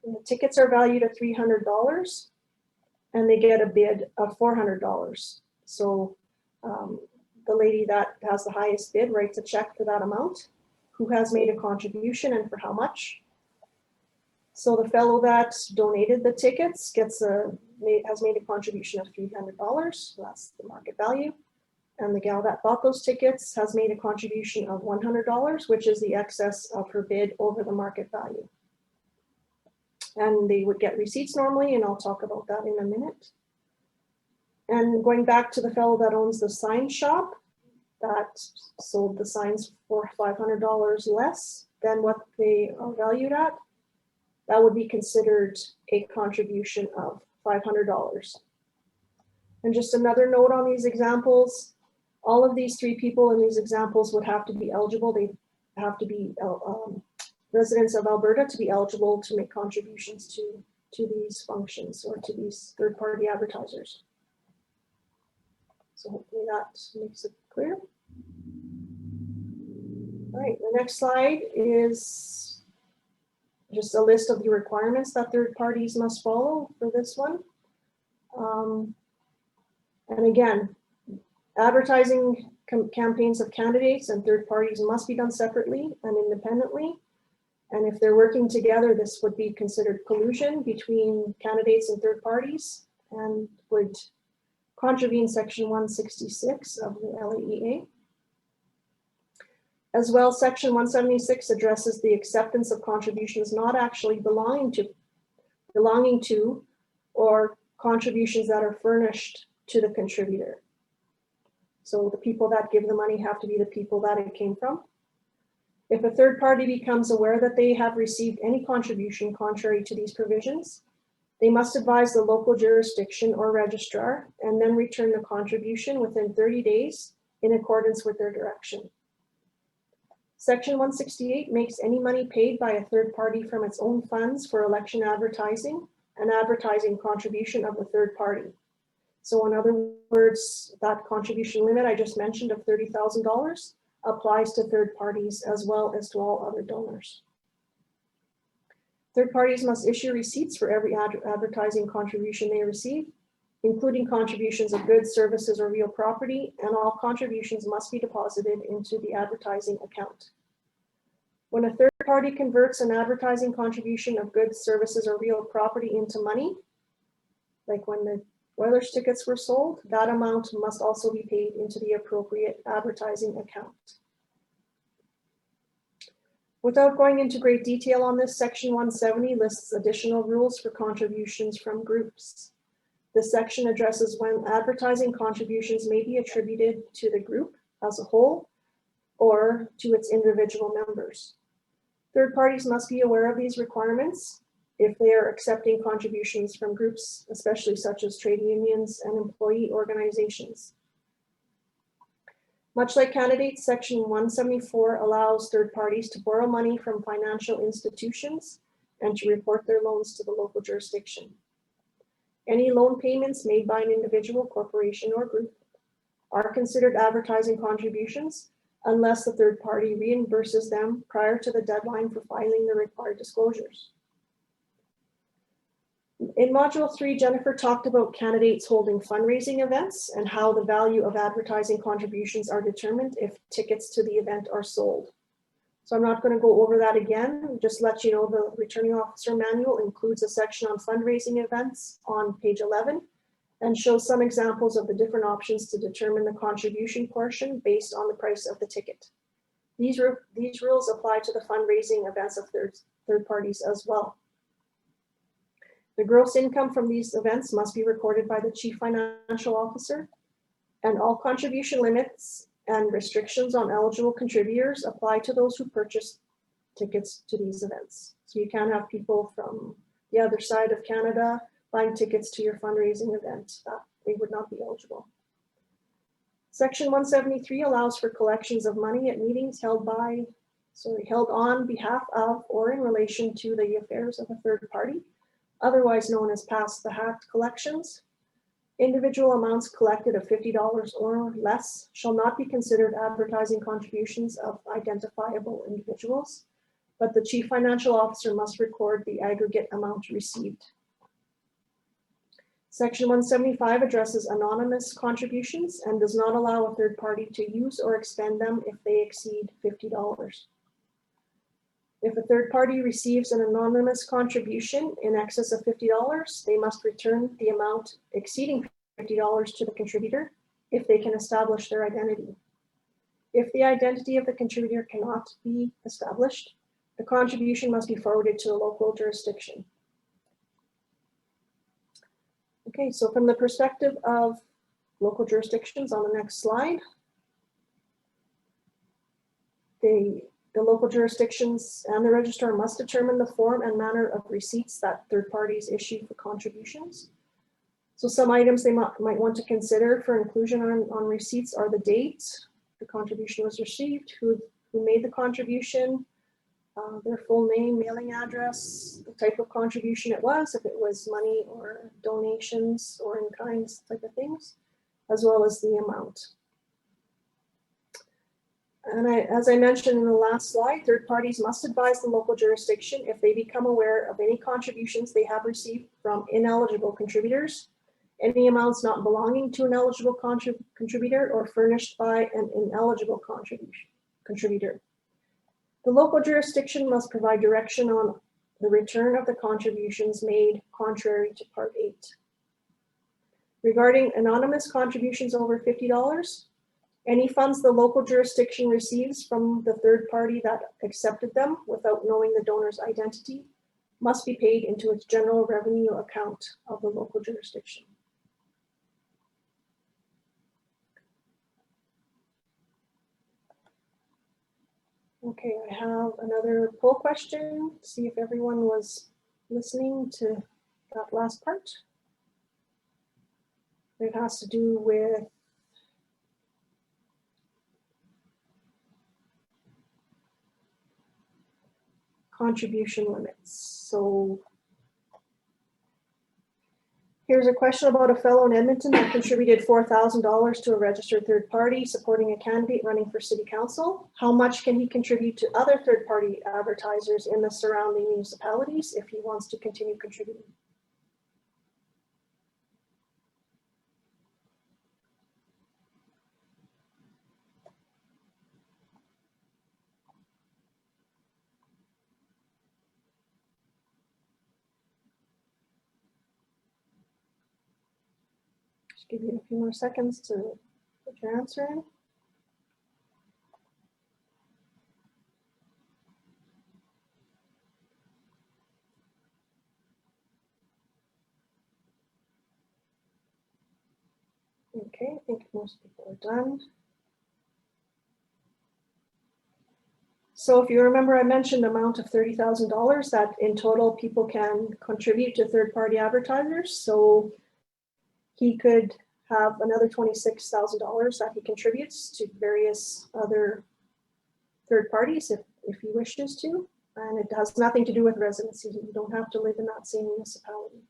And the tickets are valued at $300. and they get a bid of $400. So the lady that has the highest bid writes a check for that amount, who has made a contribution and for how much. So the fellow that donated the tickets has made a contribution of $300, so that's the market value. And the gal that bought those tickets has made a contribution of $100, which is the excess of her bid over the market value. And they would get receipts normally, and I'll talk about that in a minute. And going back to the fellow that owns the sign shop that sold the signs for $500 less than what they are valued at, that would be considered a contribution of $500. And just another note on these examples, all of these three people in these examples would have to be eligible. They have to be residents of Alberta to be eligible to make contributions to these functions or to these third-party advertisers. So hopefully that makes it clear. All right, the next slide is just a list of the requirements that third parties must follow for this one. And again, advertising campaigns of candidates and third parties must be done separately and independently. And if they're working together, this would be considered collusion between candidates and third parties and would contravene Section 166 of the LAEA. As well, Section 176 addresses the acceptance of contributions not actually belonging to or contributions that are furnished to the contributor. So the people that give the money have to be the people that it came from. If a third party becomes aware that they have received any contribution contrary to these provisions, they must advise the local jurisdiction or registrar and then return the contribution within 30 days in accordance with their direction. Section 168 makes any money paid by a third party from its own funds for election advertising an advertising contribution of the third party. So in other words, that contribution limit I just mentioned of $30,000 applies to third parties as well as to all other donors. Third parties must issue receipts for every advertising contribution they receive, including contributions of goods, services, or real property, and all contributions must be deposited into the advertising account. When a third party converts an advertising contribution of goods, services, or real property into money, like when the Oilers tickets were sold, that amount must also be paid into the appropriate advertising account. Without going into great detail on this, Section 170 lists additional rules for contributions from groups. This section addresses when advertising contributions may be attributed to the group as a whole or to its individual members. Third parties must be aware of these requirements if they are accepting contributions from groups, especially such as trade unions and employee organizations. Much like candidates, Section 174 allows third parties to borrow money from financial institutions and to report their loans to the local jurisdiction. Any loan payments made by an individual, corporation, or group are considered advertising contributions unless the third party reimburses them prior to the deadline for filing the required disclosures. In Module 3, Jennifer talked about candidates holding fundraising events and how the value of advertising contributions are determined if tickets to the event are sold. So I'm not going to go over that again, just let you know the returning officer manual includes a section on fundraising events on page 11 and shows some examples of the different options to determine the contribution portion based on the price of the ticket. These rules apply to the fundraising events of third parties as well. The gross income from these events must be recorded by the Chief Financial Officer, and all contribution limits and restrictions on eligible contributors apply to those who purchase tickets to these events. So you can't have people from the other side of Canada buying tickets to your fundraising event. They would not be eligible. Section 173 allows for collections of money at meetings held on behalf of or in relation to the affairs of a third party, otherwise known as pass the hat collections. Individual amounts collected of $50 or less shall not be considered advertising contributions of identifiable individuals, but the Chief Financial Officer must record the aggregate amount received. Section 175 addresses anonymous contributions and does not allow a third party to use or expend them if they exceed $50. If a third party receives an anonymous contribution in excess of $50, they must return the amount exceeding $50 to the contributor if they can establish their identity. If the identity of the contributor cannot be established, the contribution must be forwarded to a local jurisdiction. Okay, so from the perspective of local jurisdictions on the next slide, the local jurisdictions and the registrar must determine the form and manner of receipts that third parties issue for contributions. So some items they might want to consider for inclusion on receipts are the date the contribution was received, who made the contribution, their full name, mailing address, the type of contribution it was, if it was money or donations or in kinds type of things, as well as the amount. And as I mentioned in the last slide, third parties must advise the local jurisdiction if they become aware of any contributions they have received from ineligible contributors, any amounts not belonging to an eligible contributor or furnished by an ineligible contributor. The local jurisdiction must provide direction on the return of the contributions made contrary to Part 8. Regarding anonymous contributions over $50, any funds the local jurisdiction receives from the third party that accepted them without knowing the donor's identity must be paid into its general revenue account of the local jurisdiction. Okay, I have another poll question. See if everyone was listening to that last part. It has to do with contribution limits. So here's a question about a fellow in Edmonton that contributed $4,000 to a registered third party supporting a candidate running for city council. How much can he contribute to other third party advertisers in the surrounding municipalities if he wants to continue contributing? Just give you a few more seconds to put your answer in. Okay, I think most people are done. So if you remember, I mentioned the amount of $30,000 that in total people can contribute to third-party advertisers. So he could have another $26,000 that he contributes to various other third parties if he wishes to. And it has nothing to do with residency. You don't have to live in that same municipality.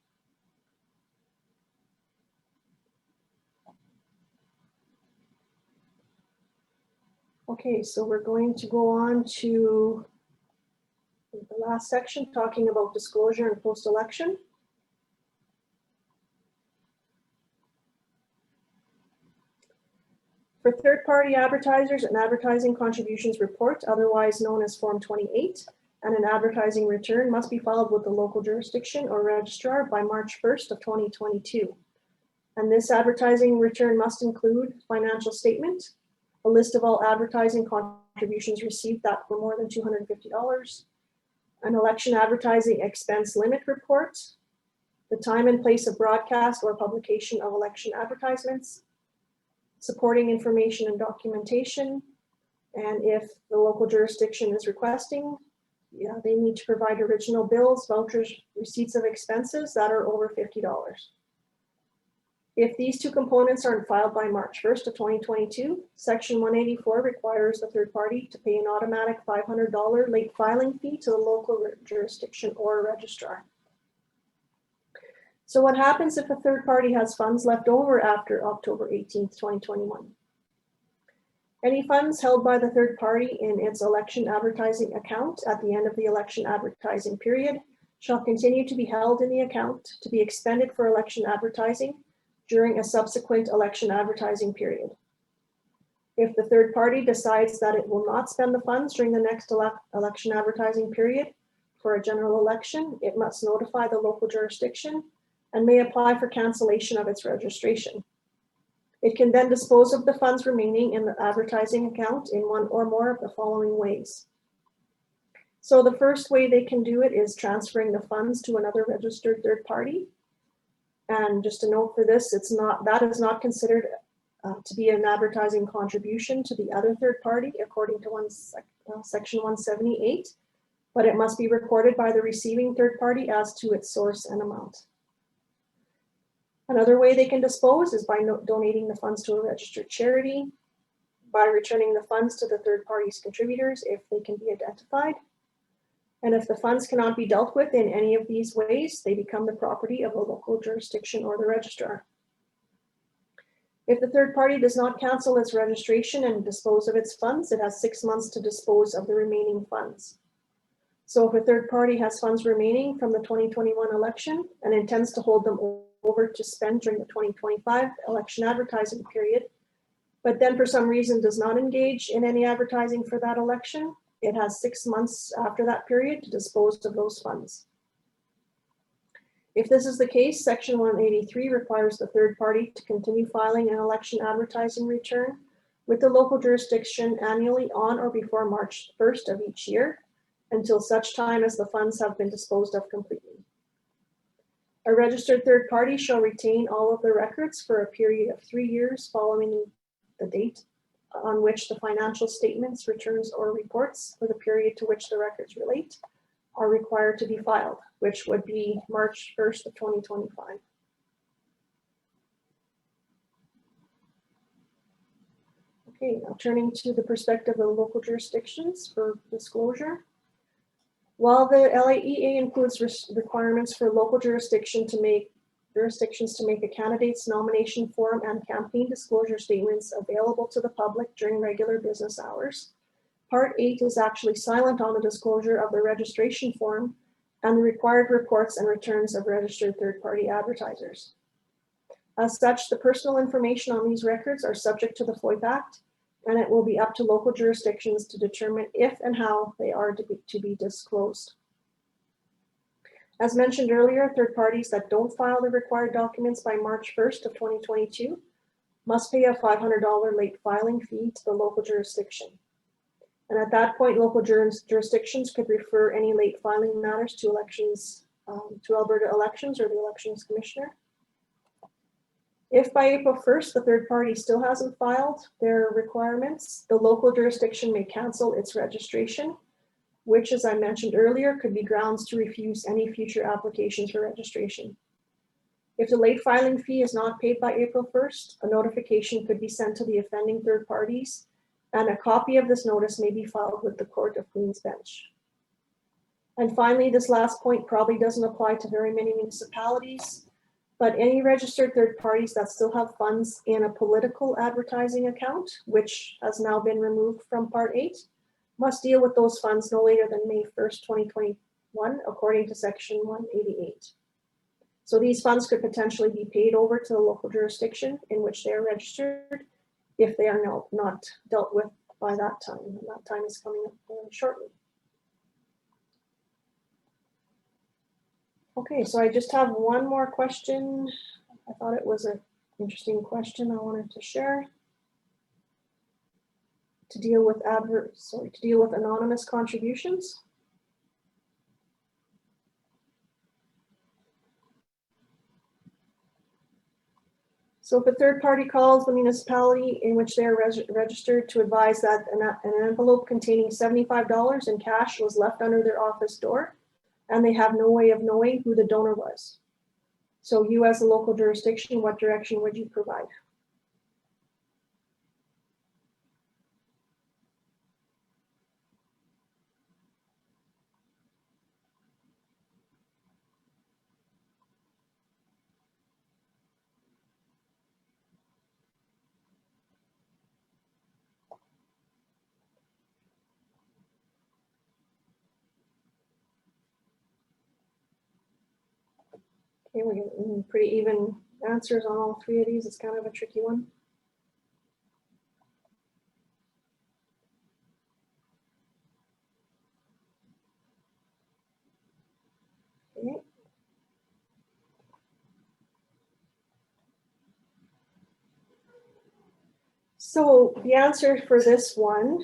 Okay, so we're going to go on to the last section talking about disclosure and post-election. For third-party advertisers, an advertising contributions report, otherwise known as Form 28, and an advertising return must be filed with the local jurisdiction or registrar by March 1st of 2022. And this advertising return must include financial statement, a list of all advertising contributions received that were more than $250, an election advertising expense limit report, the time and place of broadcast or publication of election advertisements, supporting information and documentation, and if the local jurisdiction is requesting, they need to provide original bills, vouchers, receipts of expenses that are over $50. If these two components aren't filed by March 1st of 2022, Section 184 requires the third party to pay an automatic $500 late filing fee to the local jurisdiction or registrar. So what happens if a third party has funds left over after October 18th, 2021? Any funds held by the third party in its election advertising account at the end of the election advertising period shall continue to be held in the account to be expended for election advertising during a subsequent election advertising period. If the third party decides that it will not spend the funds during the next election advertising period for a general election, it must notify the local jurisdiction and may apply for cancellation of its registration. It can then dispose of the funds remaining in the advertising account in one or more of the following ways. So the first way they can do it is transferring the funds to another registered third party. And just a note for this, that is not considered to be an advertising contribution to the other third party according to section 178, but it must be recorded by the receiving third party as to its source and amount. Another way they can dispose is by donating the funds to a registered charity, by returning the funds to the third party's contributors if they can be identified. And if the funds cannot be dealt with in any of these ways, they become the property of a local jurisdiction or the registrar. If the third party does not cancel its registration and dispose of its funds, it has 6 months to dispose of the remaining funds. So if a third party has funds remaining from the 2021 election and intends to hold them over to spend during the 2025 election advertising period, but then for some reason does not engage in any advertising for that election, it has 6 months after that period to dispose of those funds. If this is the case, section 183 requires the third party to continue filing an election advertising return with the local jurisdiction annually on or before March 1st of each year until such time as the funds have been disposed of completely. A registered third party shall retain all of the records for a period of 3 years following the date on which the financial statements, returns, or reports for the period to which the records relate are required to be filed, which would be March 1st of 2025. Okay, now turning to the perspective of local jurisdictions for disclosure. While the LAEA includes requirements for local jurisdictions to make a candidate's nomination form and campaign disclosure statements available to the public during regular business hours, Part 8 is actually silent on the disclosure of the registration form and the required reports and returns of registered third-party advertisers. As such, the personal information on these records are subject to the FOIP Act, and it will be up to local jurisdictions to determine if and how they are to be disclosed. As mentioned earlier, third parties that don't file the required documents by March 1st of 2022 must pay a $500 late filing fee to the local jurisdiction. And at that point, local jurisdictions could refer any late filing matters to elections, to Alberta Elections or the Elections Commissioner. If by April 1st, the third party still hasn't filed their requirements, the local jurisdiction may cancel its registration, which, as I mentioned earlier, could be grounds to refuse any future applications for registration. If the late filing fee is not paid by April 1st, a notification could be sent to the offending third parties, and a copy of this notice may be filed with the Court of Queen's Bench. And finally, this last point probably doesn't apply to very many municipalities, but any registered third parties that still have funds in a political advertising account, which has now been removed from Part 8, must deal with those funds no later than May 1st, 2021, according to Section 188. So these funds could potentially be paid over to the local jurisdiction in which they are registered if they are not dealt with by that time. And that time is coming up shortly. Okay, so I just have one more question. I thought it was an interesting question I wanted to share. To deal with anonymous contributions. So if a third party calls the municipality in which they are registered to advise that an envelope containing $75 in cash was left under their office door, and they have no way of knowing who the donor was. So you as a local jurisdiction, what direction would you provide? Okay, we're getting pretty even answers on all three of these. It's kind of a tricky one. Okay. So the answer for this one,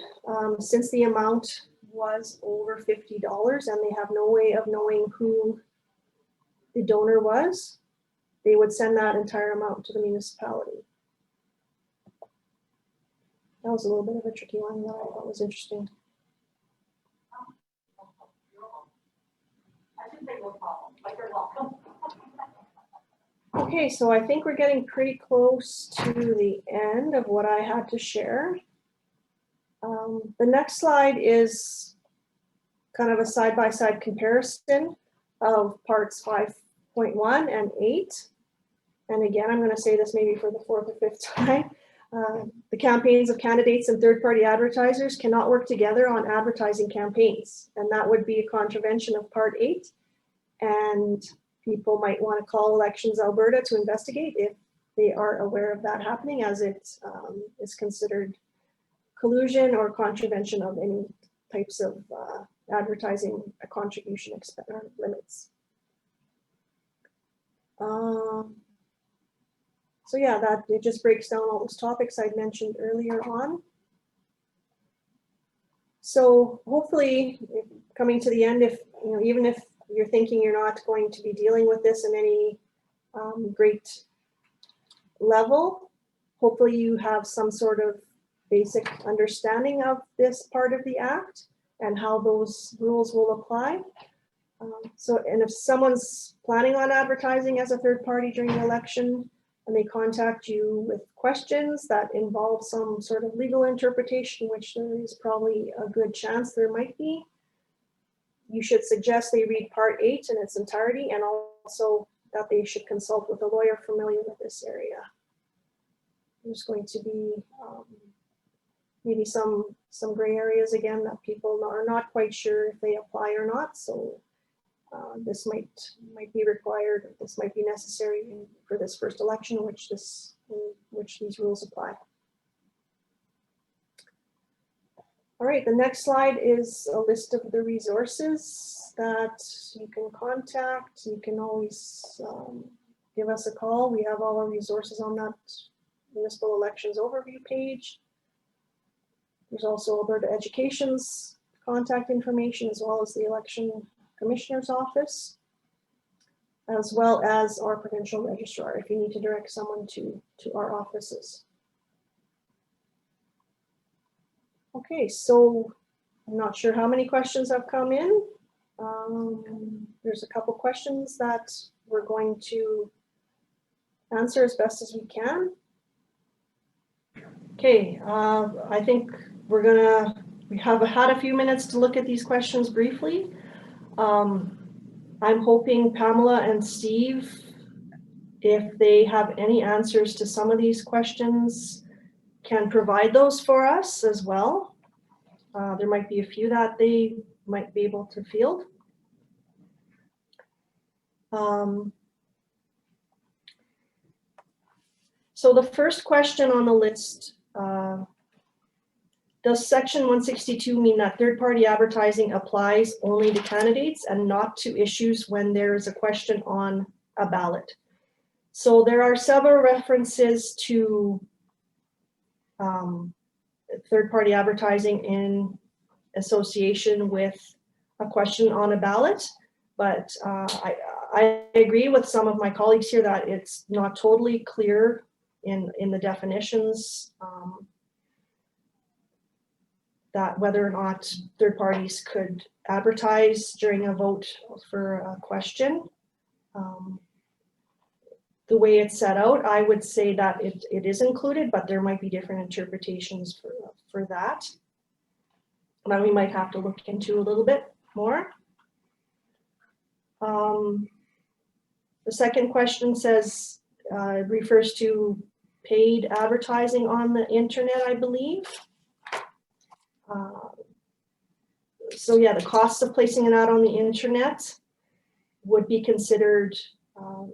since the amount was over $50 and they have no way of knowing who the donor was, they would send that entire amount to the municipality. That was a little bit of a tricky one that I thought was interesting. Okay, so I think we're getting pretty close to the end of what I had to share. The next slide is kind of a side-by-side comparison of parts 5.1 and 8. And again, I'm going to say this maybe for the fourth or fifth time. The campaigns of candidates and third-party advertisers cannot work together on advertising campaigns. And that would be a contravention of Part 8. And people might want to call Elections Alberta to investigate if they are aware of that happening, as it is considered collusion or contravention of any types of advertising contribution limits. So yeah, that it just breaks down all those topics I mentioned earlier on. So hopefully, coming to the end, if you know, even if you're thinking you're not going to be dealing with this in any great level, hopefully you have some sort of basic understanding of this part of the Act and how those rules will apply. And if someone's planning on advertising as a third party during the election and they contact you with questions that involve some sort of legal interpretation, which there is probably a good chance there might be, you should suggest they read Part 8 in its entirety, and also that they should consult with a lawyer familiar with this area. There's going to be maybe some gray areas again that people are not quite sure if they apply or not. So this might be required. This might be necessary for this first election, in which these rules apply. All right, the next slide is a list of the resources that you can contact. You can always give us a call. We have all our resources on that municipal elections overview page. There's also Alberta Education's contact information, as well as the election commissioner's office, as well as our provincial registrar if you need to direct someone to our offices. Okay, so I'm not sure how many questions have come in. There's a couple questions that we're going to answer as best as we can. Okay, I think we have had a few minutes to look at these questions briefly. I'm hoping Pamela and Steve, if they have any answers to some of these questions, can provide those for us as well. There might be a few that they might be able to field. So the first question on the list, does Section 162 mean that third-party advertising applies only to candidates and not to issues when there is a question on a ballot? So there are several references to third-party advertising in association with a question on a ballot, but I agree with some of my colleagues here that it's not totally clear in the definitions that whether or not third parties could advertise during a vote for a question. The way it's set out, I would say that it is included, but there might be different interpretations for that. That we might have to look into a little bit more. The second question says, refers to paid advertising on the internet, I believe. So yeah, the cost of placing an ad on the internet would be considered um,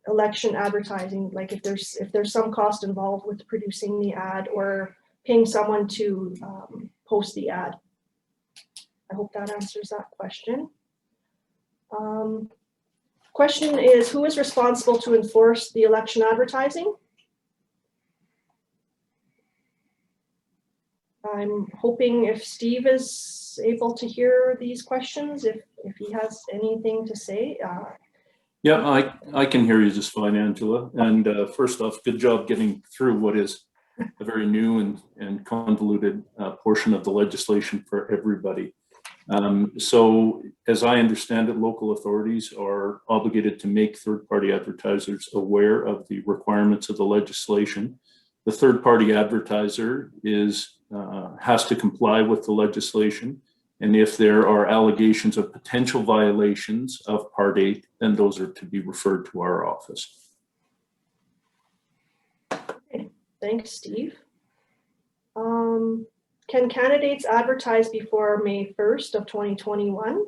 election advertising, like if there's some cost involved with producing the ad or paying someone to post the ad. I hope that answers that question. Question is, who is responsible to enforce the election advertising? I'm hoping if Steve is able to hear these questions, if he has anything to say. Yeah, I can hear you just fine, Angela. And first off, good job getting through what is a very new and convoluted portion of the legislation for everybody. So as I understand it, local authorities are obligated to make third-party advertisers aware of the requirements of the legislation. The third-party advertiser has to comply with the legislation. And if there are allegations of potential violations of Part 8, then those are to be referred to our office. Okay, thanks, Steve. Can candidates advertise before May 1st of 2021?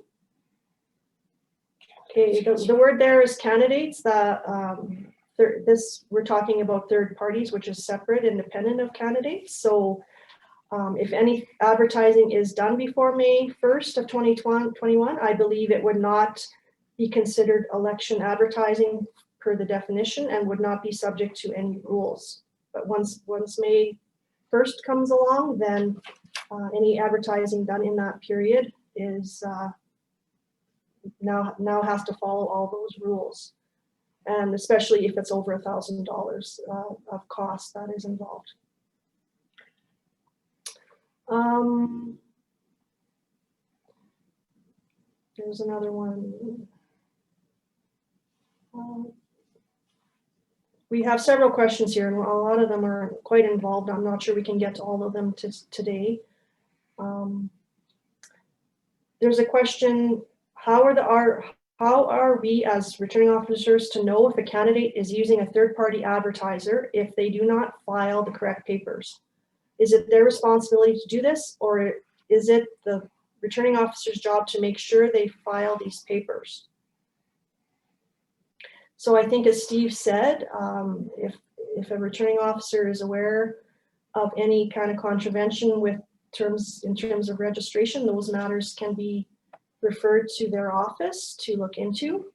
Okay, the word there is candidates. We're talking about third parties, which is separate, independent of candidates. So if any advertising is done before May 1st of 2021, I believe it would not be considered election advertising per the definition and would not be subject to any rules. But once May 1st comes along, then any advertising done in that period is now has to follow all those rules. And especially if it's over $1,000 of cost that is involved. There's another one. We have several questions here, and a lot of them are quite involved. I'm not sure we can get to all of them today. There's a question: how are we as returning officers to know if a candidate is using a third-party advertiser if they do not file the correct papers? Is it their responsibility to do this, or is it the returning officer's job to make sure they file these papers? So I think, as Steve said, if a returning officer is aware of any kind of contravention in terms of registration, those matters can be referred to their office to look into,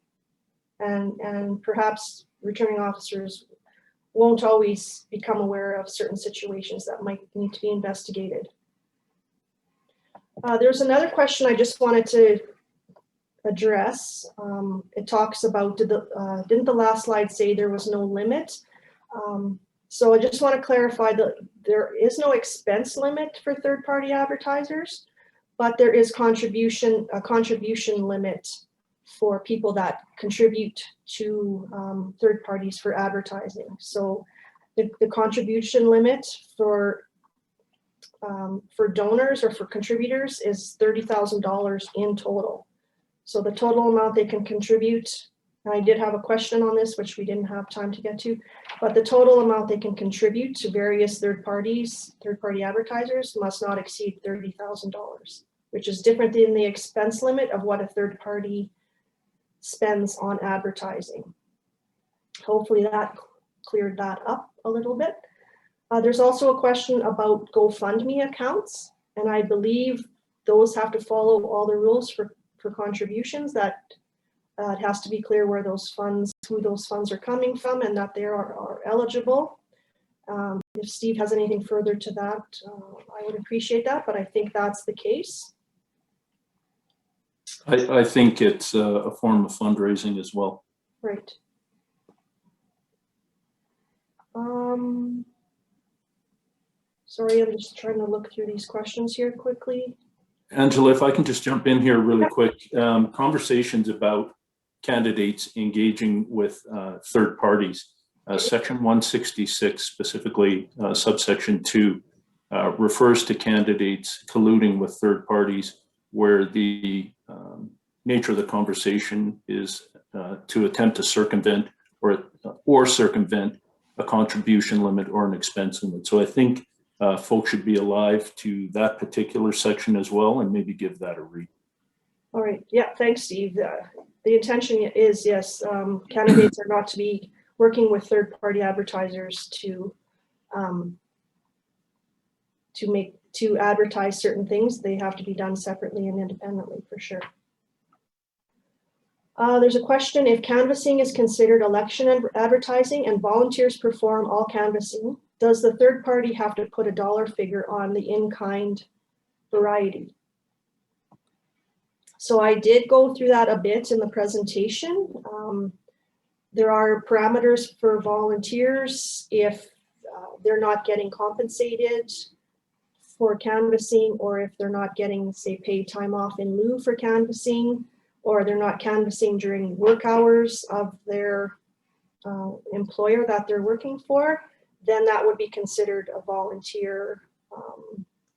and perhaps returning officers won't always become aware of certain situations that might need to be investigated. There's another question I just wanted to address. It talks about, didn't the last slide say there was no limit? So I just want to clarify that there is no expense limit for third-party advertisers, but there is a contribution limit for people that contribute to third parties for advertising. So the contribution limit for donors or for contributors is $30,000 in total. So the total amount they can contribute, and I did have a question on this, which we didn't have time to get to, but the total amount they can contribute to various third-party advertisers must not exceed $30,000, which is different than the expense limit of what a third party spends on advertising. Hopefully that cleared that up a little bit. There's also a question about GoFundMe accounts, and I believe those have to follow all the rules for contributions. That it has to be clear who those funds are coming from, and that they are eligible. If Steve has anything further to that, I would appreciate that, but I think that's the case. I think it's a form of fundraising as well. Right. Sorry, I'm just trying to look through these questions here quickly. Angela, if I can just jump in here really quick. Conversations about candidates engaging with third parties. Section 166, specifically subsection 2, refers to candidates colluding with third parties where the nature of the conversation is to attempt to circumvent or circumvent a contribution limit or an expense limit. So I think folks should be alive to that particular section as well and maybe give that a read. All right. Yeah, thanks, Steve. The intention is, yes, candidates are not to be working with third-party advertisers to advertise certain things. They have to be done separately and independently, for sure. There's a question: if canvassing is considered election advertising and volunteers perform all canvassing, does the third party have to put a dollar figure on the in-kind variety? So I did go through that a bit in the presentation. There are parameters for volunteers if they're not getting compensated for canvassing, or if they're not getting, say, paid time off in lieu for canvassing, or they're not canvassing during work hours of their employer that they're working for, then that would be considered a volunteer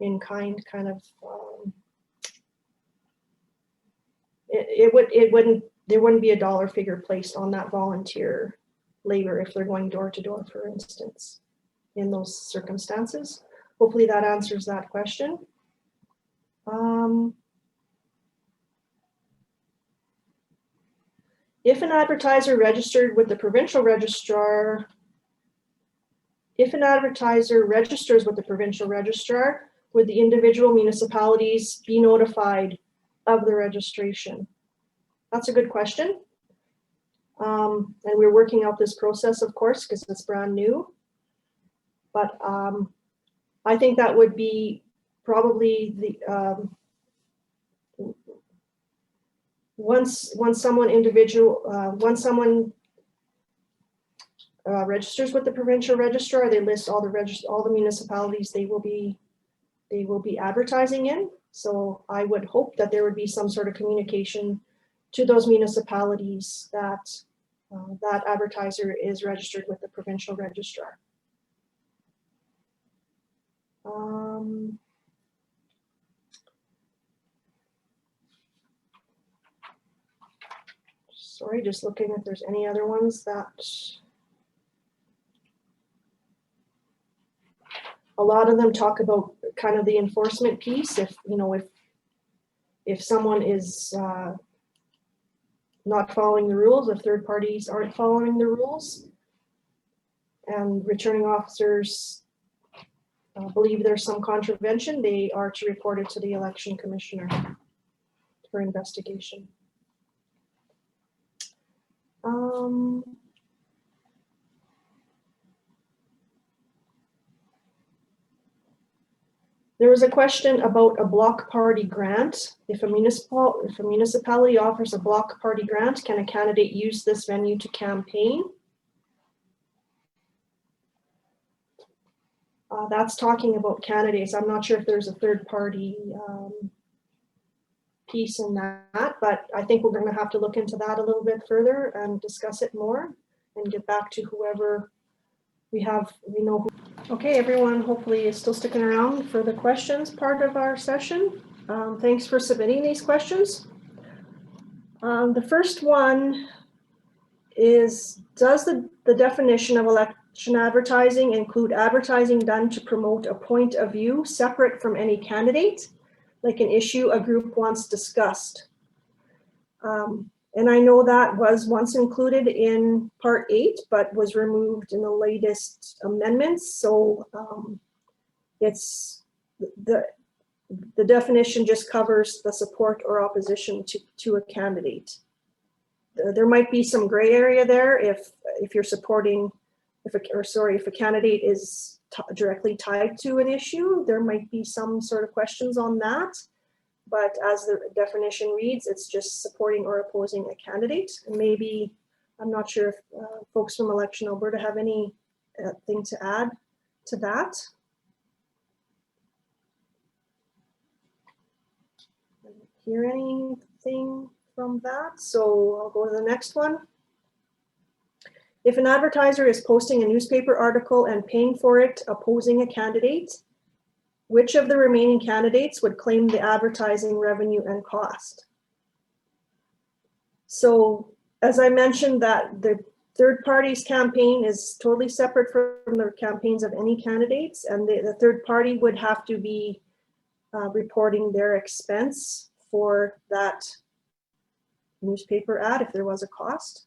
in-kind kind of. There wouldn't be a dollar figure placed on that volunteer labor if they're going door to door, for instance, in those circumstances. Hopefully that answers that question. If an advertiser registered with the provincial registrar, if an advertiser registers with the provincial registrar, would the individual municipalities be notified of the registration? That's a good question. And we're working out this process, of course, because it's brand new. But I think that would be probably the once someone registers with the provincial registrar, they list all the municipalities they will be advertising in. So I would hope that there would be some sort of communication to those municipalities that that advertiser is registered with the provincial registrar. Sorry, just looking if there's any other ones that. A lot of them talk about kind of the enforcement piece. If someone is not following the rules, if third parties aren't following the rules, and returning officers believe there's some contravention, they are to report it to the election commissioner for investigation. There was a question about a block party grant. If a municipality offers a block party grant, can a candidate use this venue to campaign? That's talking about candidates. I'm not sure if there's a third party piece in that, but I think we're going to have to look into that a little bit further and discuss it more and get back to whoever we know who. Okay, everyone hopefully is still sticking around for the questions part of our session. Thanks for submitting these questions. The first one is, does the definition of election advertising include advertising done to promote a point of view separate from any candidate, like an issue a group wants discussed? And I know that was once included in Part 8, but was removed in the latest amendments. So it's the definition just covers the support or opposition to a candidate. There might be some gray area there if you're supporting, if a candidate is directly tied to an issue, there might be some sort of questions on that. But as the definition reads, it's just supporting or opposing a candidate. And maybe, I'm not sure if folks from Election Alberta have any thing to add to that. I don't hear anything from that, so I'll go to the next one. If an advertiser is posting a newspaper article and paying for it opposing a candidate, which of the remaining candidates would claim the advertising revenue and cost? So as I mentioned, that the third party's campaign is totally separate from the campaigns of any candidates, and the third party would have to be reporting their expense for that newspaper ad if there was a cost.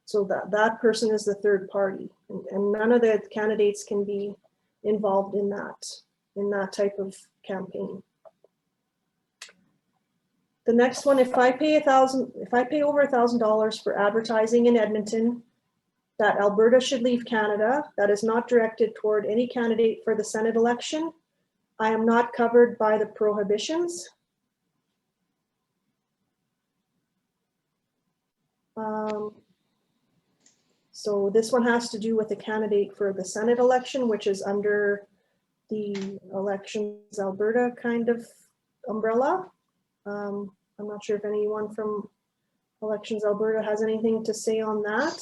So that person is the third party, and none of the candidates can be involved in that type of campaign. The next one, if I pay over $1,000 for advertising in Edmonton, that Alberta should leave Canada, that is not directed toward any candidate for the Senate election, I am not covered by the prohibitions. So this one has to do with the candidate for the Senate election, which is under the Elections Alberta kind of umbrella. I'm not sure if anyone from Elections Alberta has anything to say on that.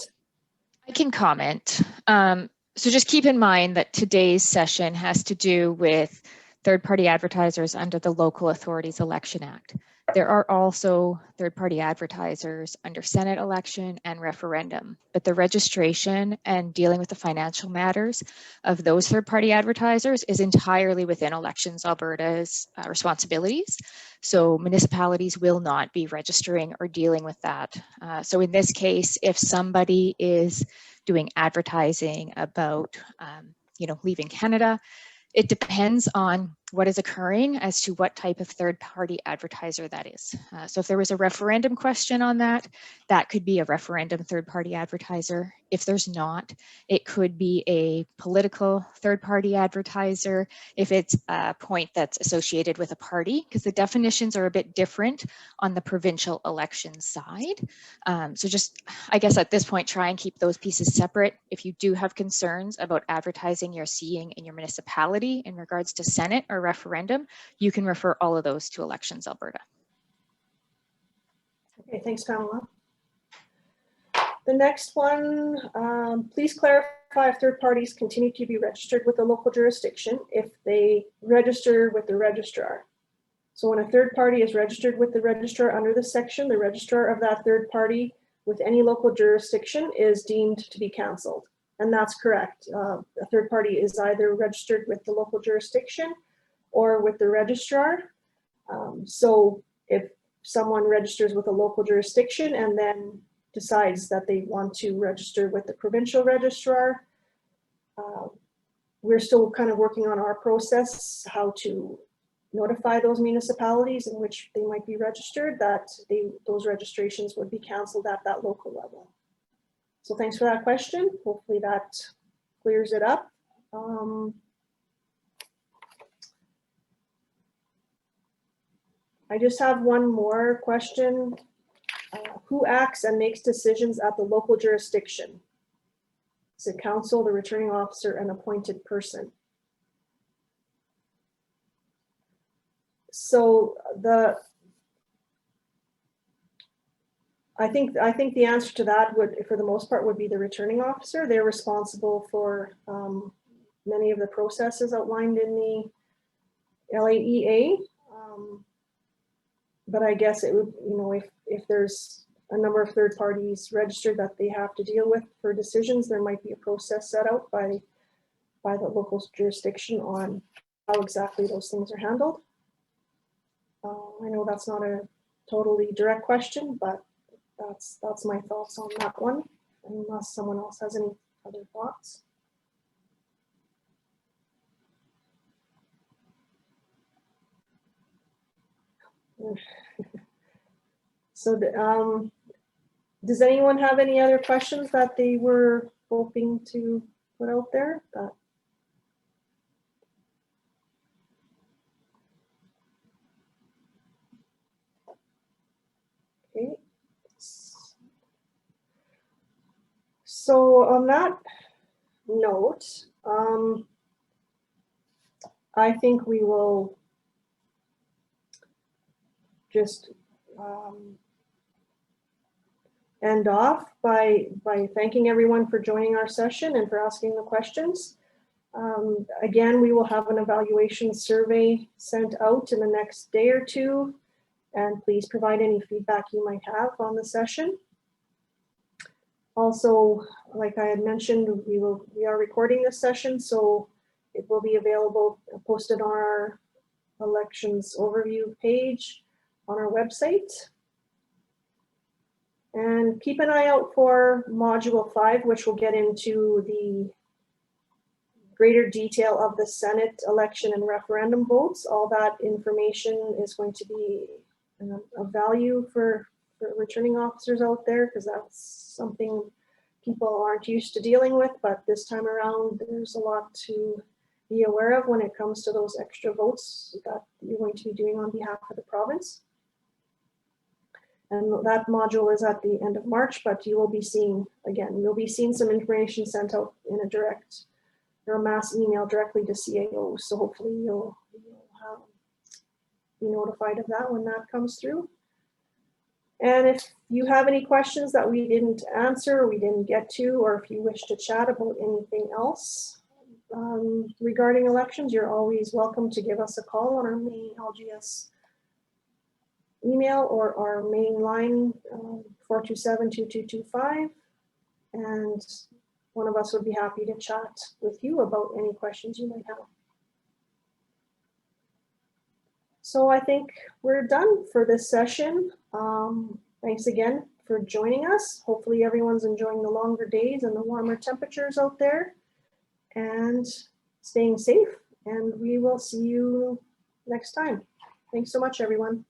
I can comment. So just keep in mind that today's session has to do with third-party advertisers under the Local Authorities Election Act. There are also third-party advertisers under Senate election and referendum, but the registration and dealing with the financial matters of those third-party advertisers is entirely within Elections Alberta's responsibilities. So municipalities will not be registering or dealing with that. So in this case, if somebody is doing advertising about, leaving Canada, it depends on what is occurring as to what type of third-party advertiser that is. So if there was a referendum question on that, that could be a referendum third-party advertiser. If there's not, it could be a political third-party advertiser if it's a point that's associated with a party, because the definitions are a bit different on the provincial election side. So just, I guess at this point, try and keep those pieces separate. If you do have concerns about advertising you're seeing in your municipality in regards to Senate or referendum, you can refer all of those to Elections Alberta. Okay, thanks, Pamela. The next one, please clarify if third parties continue to be registered with the local jurisdiction if they register with the registrar. So when a third party is registered with the registrar under this section, the registrar of that third party with any local jurisdiction is deemed to be canceled. And that's correct. A third party is either registered with the local jurisdiction or with the registrar. So if someone registers with a local jurisdiction and then decides that they want to register with the provincial registrar, we're still kind of working on our process, how to notify those municipalities in which they might be registered that those registrations would be canceled at that local level. So thanks for that question. Hopefully that clears it up. I just have one more question. Who acts and makes decisions at the local jurisdiction? Is it council, the returning officer, an appointed person? So I think the answer to that would, for the most part, would be the returning officer. They're responsible for many of the processes outlined in the LAEA. But I guess it would, if there's a number of third parties registered that they have to deal with for decisions, there might be a process set out by the local jurisdiction on how exactly those things are handled. I know that's not a totally direct question, but that's my thoughts on that one, unless someone else has any other thoughts. So does anyone have any other questions that they were hoping to put out there? Okay. So on that note, I think we will just end off by thanking everyone for joining our session and for asking the questions. Again, we will have an evaluation survey sent out in the next day or two, and please provide any feedback you might have on the session. Also, like I had mentioned, we are recording this session, so it will be available, posted on our elections overview page on our website. And keep an eye out for Module 5, which will get into the greater detail of the Senate election and referendum votes. All that information is going to be of value for returning officers out there, because that's something people aren't used to dealing with, but this time around there's a lot to be aware of when it comes to those extra votes that you're going to be doing on behalf of the province. And that module is at the end of March, but you will be seeing, again, you'll be seeing some information sent out in a direct or a mass email directly to CAOs. So hopefully you'll be notified of that when that comes through. And if you have any questions that we didn't answer, we didn't get to, or if you wish to chat about anything else regarding elections, you're always welcome to give us a call on our main LGS email or our main line, 427-2225. And one of us would be happy to chat with you about any questions you might have. So I think we're done for this session. Thanks again for joining us. Hopefully everyone's enjoying the longer days and the warmer temperatures out there and staying safe. And we will see you next time. Thanks so much, everyone.